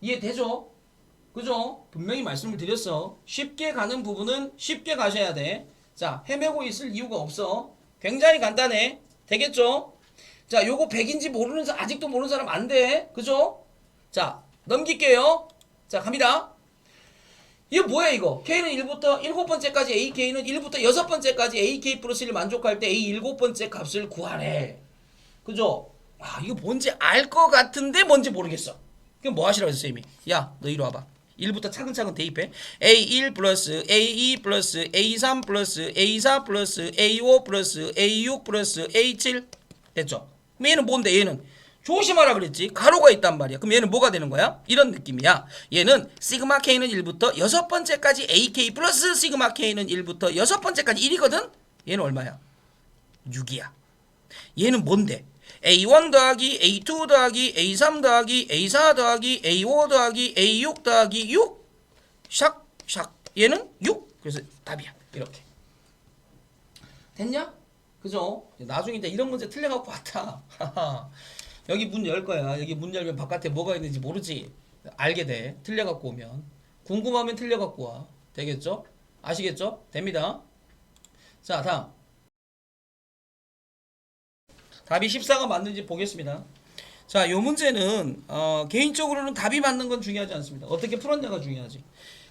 이해되죠? 그죠? 분명히 말씀을 드렸어. 쉽게 가는 부분은 쉽게 가셔야 돼. 자, 헤매고 있을 이유가 없어. 굉장히 간단해. 되겠죠? 자, 요거 100인지 모르는 사람, 아직도 모르는 사람 안 돼. 그죠? 자, 넘길게요. 자, 갑니다. 이거 뭐야, 이거? K는 1부터 7번째까지 AK는 1부터 6번째까지 AK 플러스 1을 만족할 때 A 7번째 값을 구하래. 그죠? 아, 이거 뭔지 알 것 같은데 뭔지 모르겠어. 그럼 뭐 하시라고 했어, 쌤이? 야, 너 이리 와봐. 1부터 차근차근 대입해. A1 플러스 A2 플러스 A3 플러스 A4 플러스 A5 플러스 A6 플러스 A7 됐죠? 그럼 얘는 뭔데? 얘는 조심하라 그랬지. 가로가 있단 말이야. 그럼 얘는 뭐가 되는 거야? 이런 느낌이야. 얘는 시그마 K는 1부터 6번째까지 AK 플러스 시그마 K는 1부터 6번째까지 1이거든? 얘는 얼마야? 6이야. 얘는 뭔데? A1 더하기 A2 더하기 A3 더하기 A4 더하기 A5 더하기 A6 더하기 6 샥샥 얘는 6 그래서 답이야. 이렇게 됐냐? 그죠? 나중에 이제 이런 문제 틀려갖고 왔다. 여기 문 열 거야. 여기 문 열면 바깥에 뭐가 있는지 모르지. 알게 돼. 틀려갖고 오면 궁금하면 틀려갖고 와. 되겠죠? 아시겠죠? 됩니다. 자, 다음 답이 14가 맞는지 보겠습니다. 자, 요 문제는 개인적으로는 답이 맞는 건 중요하지 않습니다. 어떻게 풀었냐가 중요하지.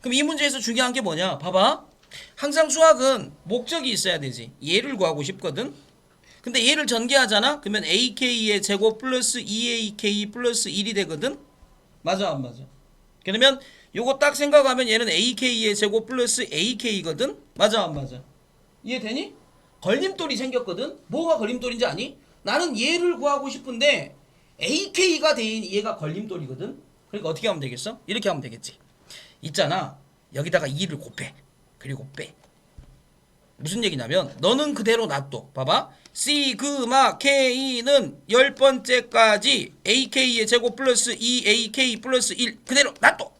그럼 이 문제에서 중요한 게 뭐냐? 봐봐. 항상 수학은 목적이 있어야 되지. 얘를 구하고 싶거든. 근데 얘를 전개하잖아? 그러면 AK의 제곱 플러스 2AK 플러스 1이 되거든. 맞아 안 맞아? 그러면 요거 딱 생각하면 얘는 AK의 제곱 플러스 AK거든. 맞아 안 맞아? 이해되니? 걸림돌이 생겼거든. 뭐가 걸림돌인지 아니? 나는 얘를 구하고 싶은데 AK가 된 얘가 걸림돌이거든. 그러니까 어떻게 하면 되겠어? 이렇게 하면 되겠지. 있잖아. 여기다가 2를 곱해. 그리고 빼. 무슨 얘기냐면 너는 그대로 놔둬. 봐봐. 시그마 K는 10번째까지 AK의 제곱 플러스 2AK 플러스 1 그대로 놔둬.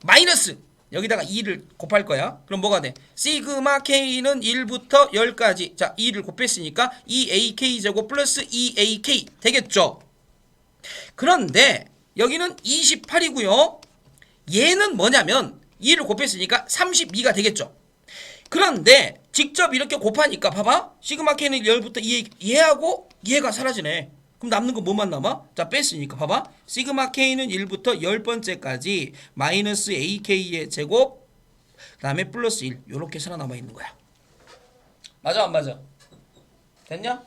마이너스 여기다가 2를 곱할 거야. 그럼 뭐가 돼? 시그마 K는 1부터 10까지. 자, 2를 곱했으니까 2AK 제곱 플러스 2AK 되겠죠? 그런데 여기는 28이고요. 얘는 뭐냐면 2를 곱했으니까 32가 되겠죠. 그런데 직접 이렇게 곱하니까 봐봐. 시그마 K는 10부터 얘하고 얘가 사라지네. 그럼 남는 거 뭐만 남아? 자, 뺐으니까 봐봐. 시그마 K는 1부터 10번째까지 마이너스 AK의 제곱 그 다음에 플러스 1 요렇게 살아남아 있는 거야. 맞아 안 맞아? 됐냐?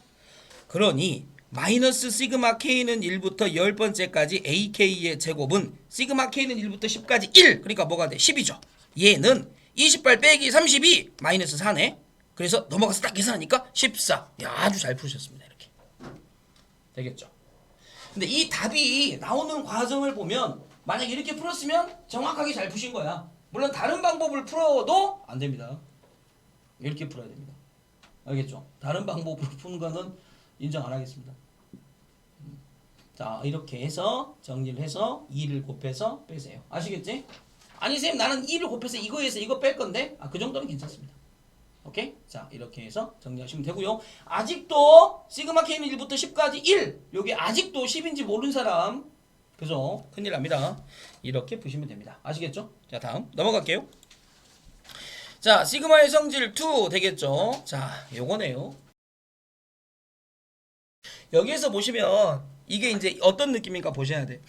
그러니 마이너스 시그마 K는 1부터 10번째까지 AK의 제곱은 시그마 K는 1부터 10까지 1 그러니까 뭐가 돼? 10이죠. 얘는 28 빼기 32 마이너스 4네. 그래서 넘어가서 딱 계산하니까 14. 야, 아주 잘 푸셨습니다. 이렇게 되겠죠. 근데 이 답이 나오는 과정을 보면 만약 이렇게 풀었으면 정확하게 잘 푸신 거야. 물론 다른 방법을 풀어도 안 됩니다. 이렇게 풀어야 됩니다. 알겠죠? 다른 방법으로 푸는 거는 인정 안 하겠습니다. 자, 이렇게 해서 정리를 해서 2를 곱해서 빼세요. 아시겠지? 아니 쌤 나는 2를 곱해서 이거에서 이거 뺄 건데 그 정도는 괜찮습니다. 오케이? 자, 이렇게 해서 정리하시면 되고요. 아직도 시그마 K는 1부터 10까지 1 여기 아직도 10인지 모르는 사람 그죠? 큰일 납니다. 이렇게 보시면 됩니다. 아시겠죠? 자, 다음 넘어갈게요. 자, 시그마의 성질 2 되겠죠? 자, 요거네요. 여기에서 보시면 이게 이제 어떤 느낌인가 보셔야 돼.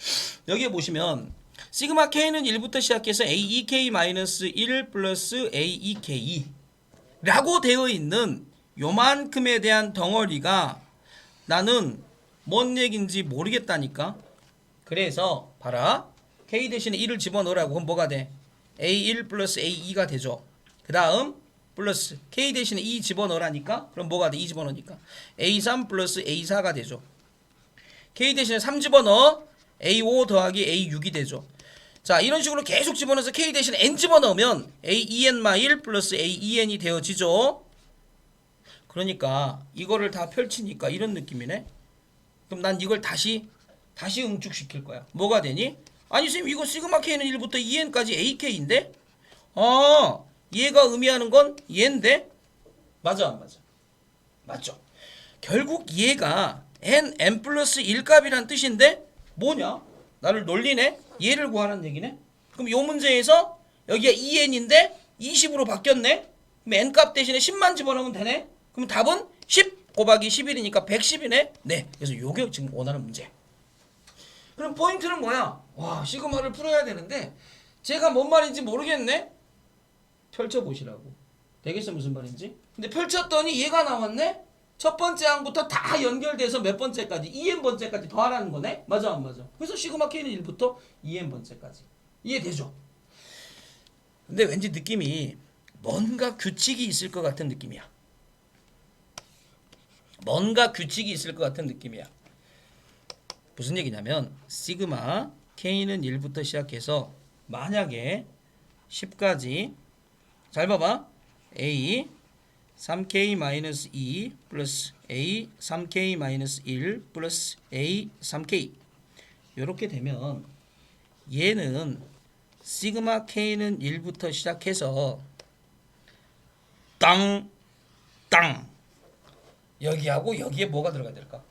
여기에 보시면 시그마 K는 1부터 시작해서 AEK-1 플러스 AEK 라고 되어 있는 요만큼에 대한 덩어리가 나는 뭔 얘기인지 모르겠다니까. 그래서 봐라. K 대신에 1을 집어넣으라고. 그럼 뭐가 돼? A1 플러스 A2가 되죠. 그 다음 플러스 K 대신에 2 집어넣으라니까. 그럼 뭐가 돼? 2 집어넣으니까 A3 플러스 A4가 되죠. K 대신에 3 집어넣어 A5 더하기 A6이 되죠. 자, 이런 식으로 계속 집어넣어서 K 대신에 N 집어넣으면 AEN-1 플러스 AEN이 되어지죠. 그러니까 이거를 다 펼치니까 이런 느낌이네. 그럼 난 이걸 다시 응축시킬 거야. 뭐가 되니? 아니 쌤 이거 시그마 K는 1부터 EN까지 AK인데? 얘가 의미하는 건 얘인데? 맞아 안 맞아? 맞죠. 결국 얘가 N 플러스 1 값이란 뜻인데 뭐냐? 나를 놀리네? 얘를 구하라는 얘기네? 그럼 요 문제에서 여기가 2n인데 20으로 바뀌었네? 그럼 n 값 대신에 10만 집어넣으면 되네? 그럼 답은 10 곱하기 11이니까 110이네? 네. 그래서 요게 지금 원하는 문제. 그럼 포인트는 뭐야? 와, 시그마를 풀어야 되는데 제가 뭔 말인지 모르겠네? 펼쳐보시라고. 되겠어 무슨 말인지? 근데 펼쳤더니 얘가 나왔네? 첫 번째 항부터 다 연결돼서 몇 번째까지 2n번째까지 더하라는 거네? 맞아 안 맞아? 그래서 시그마 K는 1부터 2n번째까지 이해되죠? 근데 왠지 느낌이 뭔가 규칙이 있을 것 같은 느낌이야. 뭔가 규칙이 있을 것 같은 느낌이야. 무슨 얘기냐면 시그마 K는 1부터 시작해서 만약에 10까지 잘 봐봐. A 3K-2 플러스 A 3K-1 플러스 A 3K 이렇게 되면 얘는 시그마 K는 1부터 시작해서 땅 여기하고 여기에 뭐가 들어가야 될까?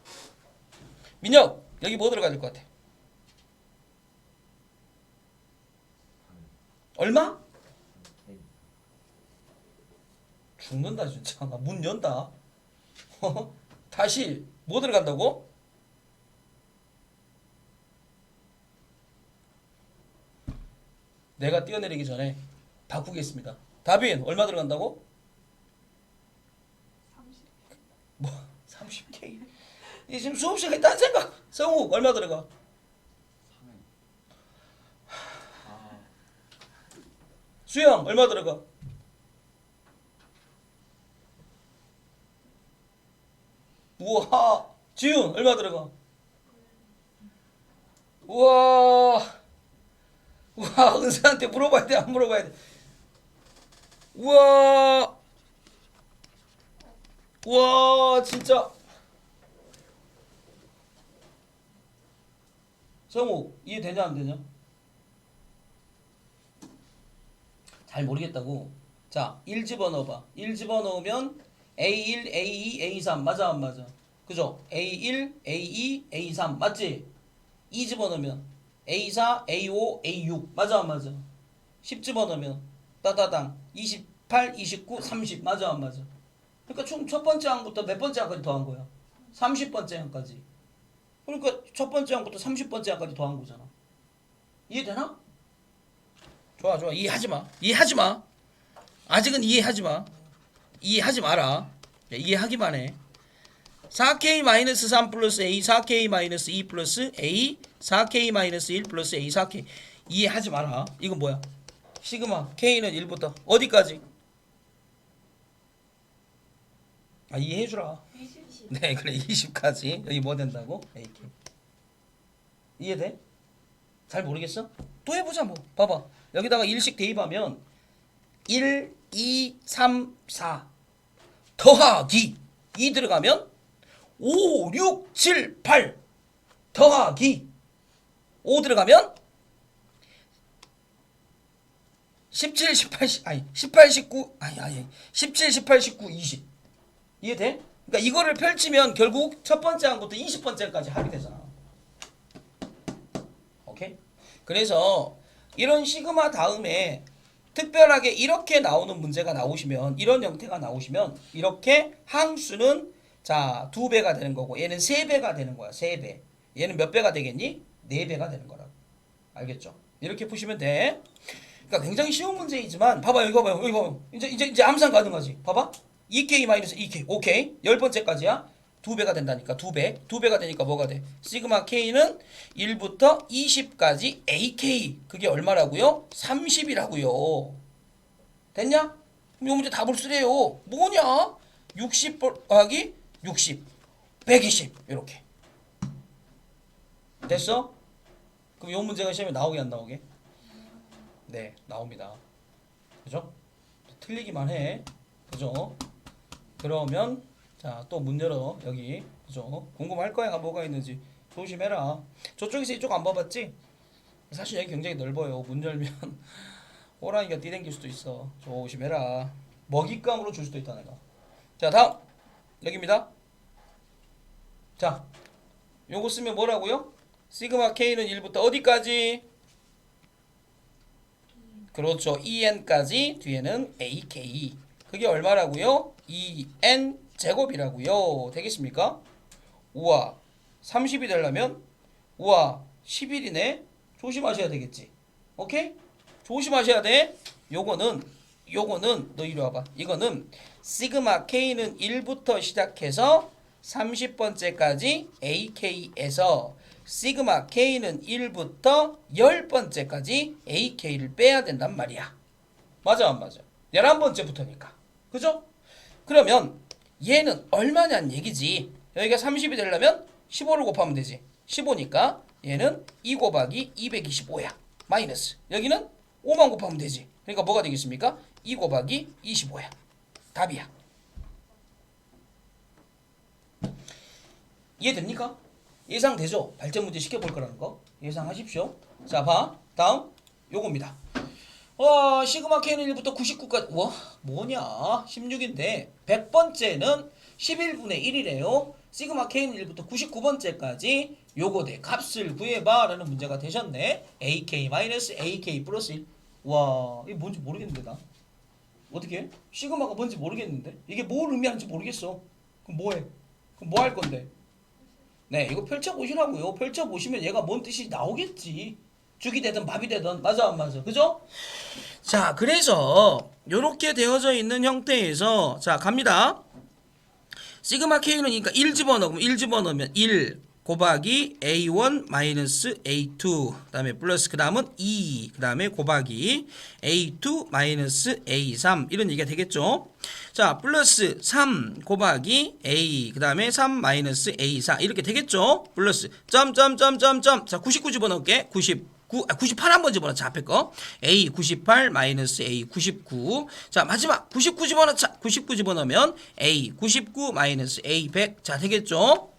민혁 여기 뭐 들어가야 될 것 같아? 얼마? 죽는다 진짜. 나 문 연다. 다시 뭐 들어간다고? 내가 뛰어내리기 전에 바꾸겠습니다. 다빈 얼마 들어간다고? 30. 뭐 30K. 이 지금 수업 시간에 딴 생각. 성욱 얼마 들어가? 3회. 수영 얼마 들어가? 우와. 지훈 얼마 들어가? 우와. 우와. 은사한테 물어봐야 돼 안 물어봐야 돼? 우와. 우와 진짜. 성우 이해되냐 안 되냐? 잘 모르겠다고. 자, 1 집어넣어봐. 1 집어넣으면 A1, A2, A3 맞아 안 맞아? 그죠? A1, A2, A3 맞지? 2 집어넣으면 A4, A5, A6 맞아 안 맞아? 10 집어넣으면 따다당 28, 29, 30 맞아 안 맞아? 그러니까 총 첫 번째 항부터 몇 번째 항까지 더한 거야? 30번째 항까지. 그러니까 첫 번째 항부터 30번째 항까지 더한 거잖아. 이해되나? 좋아 좋아 이해하지 마. 이해하지 마. 아직은 이해하지 마. 이해하지 마라. 이해하기만 해. 4K-3 플러스 A 4K-2 플러스 A 4K-1 플러스 A 4K 이해하지 마라. 이건 뭐야? 시그마 K는 1부터 어디까지? 아 이해해주라. 20. 네 그래 20까지 여기 뭐 된다고? AK 이해돼? 잘 모르겠어? 또 해보자 뭐 봐봐 여기다가 1씩 대입하면 1, 2, 3, 4 더하기 2 들어가면 5, 6, 7, 8 더하기 5 들어가면 17, 18, 18, 19 17, 18, 19, 20 이해돼? 그러니까 이거를 펼치면 결국 첫 번째 항부터 20번째까지 합이 되잖아. 오케이? 그래서 이런 시그마 다음에 특별하게 이렇게 나오는 문제가 나오시면 이런 형태가 나오시면 이렇게 항수는 자 2배가 되는 거고 얘는 3배가 되는 거야. 3배. 얘는 몇 배가 되겠니? 4배가 되는 거라고. 알겠죠? 이렇게 푸시면 돼. 그러니까 굉장히 쉬운 문제이지만 봐봐 여기 봐봐요. 여기 봐봐요. 이제 암산 가능하지. 봐봐. 2K-2K. 오케이. 10번째까지야. 2배가 된다니까. 2배. 2배가 되니까 뭐가 돼? 시그마 K는 1부터 20까지 AK. 그게 얼마라고요? 30이라고요. 됐냐? 그럼 이 문제 답을 쓰래요. 뭐냐? 60 더하기 60. 120. 이렇게. 됐어? 그럼 이 문제가 시험에 나오게 안 나오게? 네, 나옵니다. 그죠? 틀리기만 해. 그죠? 그러면 자, 또 문 열어. 여기. 그죠? 궁금할 거야. 뭐가 있는지. 조심해라. 저쪽에서 이쪽 안 봐봤지? 사실 여기 굉장히 넓어요. 문 열면 호랑이가 뛰댕길 수도 있어. 조심해라. 먹잇감으로 줄 수도 있다 내가. 자, 다음. 여기입니다. 자, 요거 쓰면 뭐라고요? 시그마 K는 1부터 어디까지? 그렇죠. EN까지 뒤에는 AK. 그게 얼마라고요? EN 제곱이라고요. 되겠습니까? 우와 30이 되려면 우와 11이네. 조심하셔야 되겠지. 오케이? 조심하셔야 돼. 요거는 너 이리 와봐. 이거는 시그마 K는 1부터 시작해서 30번째까지 AK에서 시그마 K는 1부터 10번째까지 AK를 빼야 된단 말이야. 맞아 안 맞아? 11번째부터니까. 그죠? 그러면 얘는 얼마냐는 얘기지. 여기가 30이 되려면 15를 곱하면 되지. 15니까 얘는 2 곱하기 225야. 마이너스. 여기는 5만 곱하면 되지. 그러니까 뭐가 되겠습니까? 2 곱하기 25야. 답이야. 이해됩니까? 예상되죠? 발전 문제 시켜볼 거라는 거. 예상하십시오. 자, 봐. 다음. 요겁니다. 와, 시그마 K는 1부터 99까지. 와, 뭐냐? 16인데 100번째는 11분의 1이래요. 시그마 K는 1부터 99번째까지 요거대 값을 구해봐 라는 문제가 되셨네. AK-AK 플러스 1. 와, 이게 뭔지 모르겠는데 나. 어떻게 해? 시그마가 뭔지 모르겠는데? 이게 뭘 의미하는지 모르겠어. 그럼 뭐해? 그럼 뭐 할 건데? 네, 이거 펼쳐보시라고요. 펼쳐보시면 얘가 뭔 뜻이 나오겠지. 죽이 되든 밥이 되든. 맞아 안 맞아? 그죠? 자, 그래서 요렇게 되어져 있는 형태에서 자, 갑니다. 시그마 K는 그러니까 1 집어넣으면 1 집어넣으면 1 곱하기 A1 마이너스 A2 그다음에 플러스 그다음은 2 그다음에 곱하기 A2 마이너스 A3 이런 얘기가 되겠죠. 자, 플러스 3 곱하기 A 그다음에 3 마이너스 A4 이렇게 되겠죠. 플러스 점점점점점. 자, 99 집어넣을게. 98 한번 집어넣자. 앞에 거 A 98 마이너스 A 99. 자, 마지막 99 집어넣자. 99 집어넣으면 A 99 마이너스 A 100. 자, 되겠죠.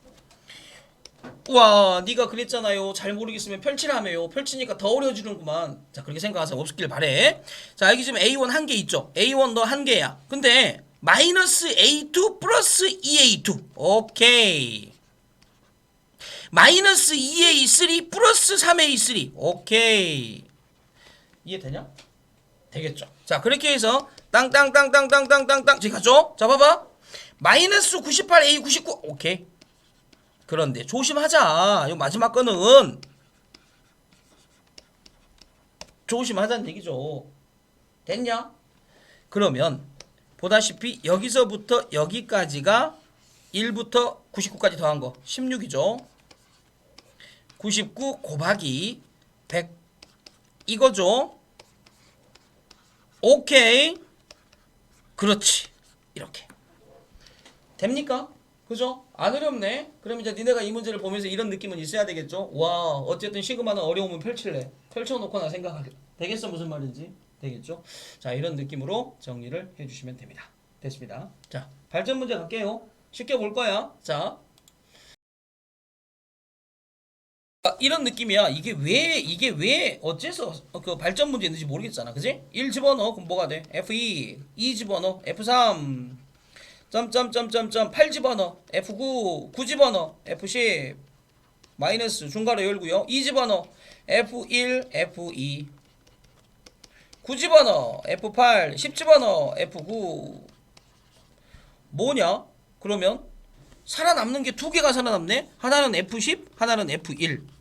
우와, 네가 그랬잖아요. 잘 모르겠으면 펼치라며요. 펼치니까 더 어려워지는구만. 자, 그렇게 생각할 사람 없길 바래. 자, 여기 지금 A1 한 개 있죠. A1 너 한 개야. 근데 마이너스 A2 플러스 2A2. 오케이. 마이너스 2A3 플러스 3A3. 오케이. 이해되냐? 되겠죠. 자, 그렇게 해서 땅땅땅땅땅땅땅땅 지금 가죠? 자, 봐봐. 마이너스 98A 99. 오케이. 그런데 조심하자. 이 마지막 거는 조심하자는 얘기죠. 됐냐? 그러면 보다시피 여기서부터 여기까지가 1부터 99까지 더한 거 16이죠. 99 곱하기 100 이거죠. 오케이. 그렇지. 이렇게 됩니까? 그죠? 안 어렵네. 그럼 이제 니네가 이 문제를 보면서 이런 느낌은 있어야 되겠죠. 와, 어쨌든 시그마는 어려우면 펼칠래. 펼쳐놓거나 생각하게 되겠어. 무슨 말인지 되겠죠. 자, 이런 느낌으로 정리를 해주시면 됩니다. 됐습니다. 자, 발전 문제 갈게요. 쉽게 볼 거야. 자, 이런 느낌이야. 이게 왜 어째서 그 발전 문제 있는지 모르겠잖아. 그지? 1 집어넣어. 그럼 뭐가 돼? F2. 2 집어넣어. F3. 점점점점점 8 집어넣어. F9. 9 집어넣어. F10. 마이너스 중괄호 열고요. 2 집어넣어. F1, F2. 9 집어넣어. F8. 10 집어넣어. F9. 뭐냐? 그러면 살아남는 게 두 개가 살아남네. 하나는 F10, 하나는 F1.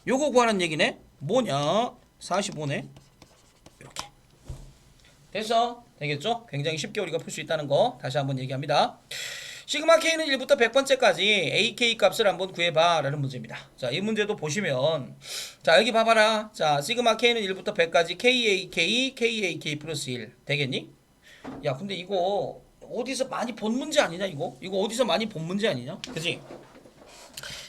요거 구하는 얘기네. 뭐냐? 45네. 이렇게. 됐어? 되겠죠? 굉장히 쉽게 우리가 풀 수 있다는 거 다시 한번 얘기합니다. 시그마 K는 1부터 100번째까지 AK 값을 한번 구해봐 라는 문제입니다. 자, 이 문제도 보시면 자, 여기 봐봐라. 자, 시그마 K는 1부터 100까지 KAK, KAK 플러스 1 되겠니? 야, 근데 이거 어디서 많이 본 문제 아니냐 이거? 이거 어디서 많이 본 문제 아니냐? 그지?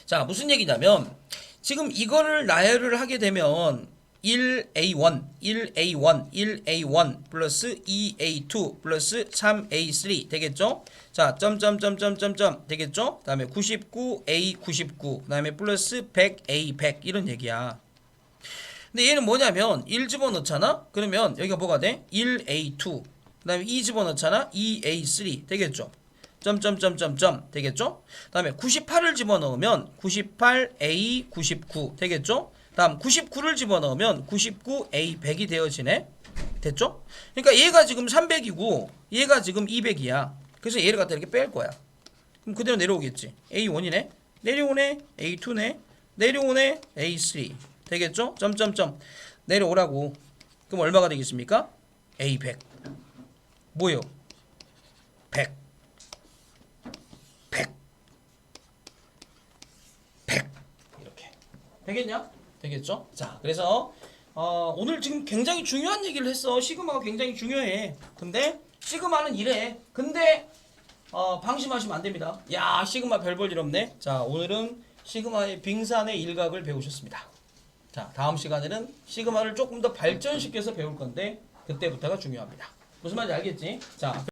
자, 무슨 얘기냐면 지금 이거를 나열을 하게 되면 1A1, 1A1, 1A1 플러스 2A2 플러스 3A3 되겠죠? 자, 점점점점점점 되겠죠? 그 다음에 99A99 그 다음에 플러스 100A100 이런 얘기야. 근데 얘는 뭐냐면 1 집어넣잖아? 그러면 여기가 뭐가 돼? 1A2 그 다음에 2 집어넣잖아? 2A3 되겠죠? 점점점점점 되겠죠? 그 다음에 98을 집어넣으면 98A99 되겠죠? 다음 99를 집어넣으면 99A100이 되어지네? 됐죠? 그러니까 얘가 지금 300이고 얘가 지금 200이야. 그래서 얘를 갖다 이렇게 뺄 거야. 그럼 그대로 내려오겠지. A1이네? 내려오네? A2네? 내려오네? A3 되겠죠? 점점점 내려오라고. 그럼 얼마가 되겠습니까? A100 뭐요? 100 100 100 이렇게 되겠냐? 되겠죠? 자, 그래서 오늘 지금 굉장히 중요한 얘기를 했어. 시그마가 굉장히 중요해. 근데 시그마는 이래. 근데 방심하시면 안 됩니다. 야, 시그마 별 볼 일 없네. 자, 오늘은 시그마의 빙산의 일각을 배우셨습니다. 자, 다음 시간에는 시그마를 조금 더 발전시켜서 배울 건데 그때부터가 중요합니다. 무슨 말인지 알겠지? 자,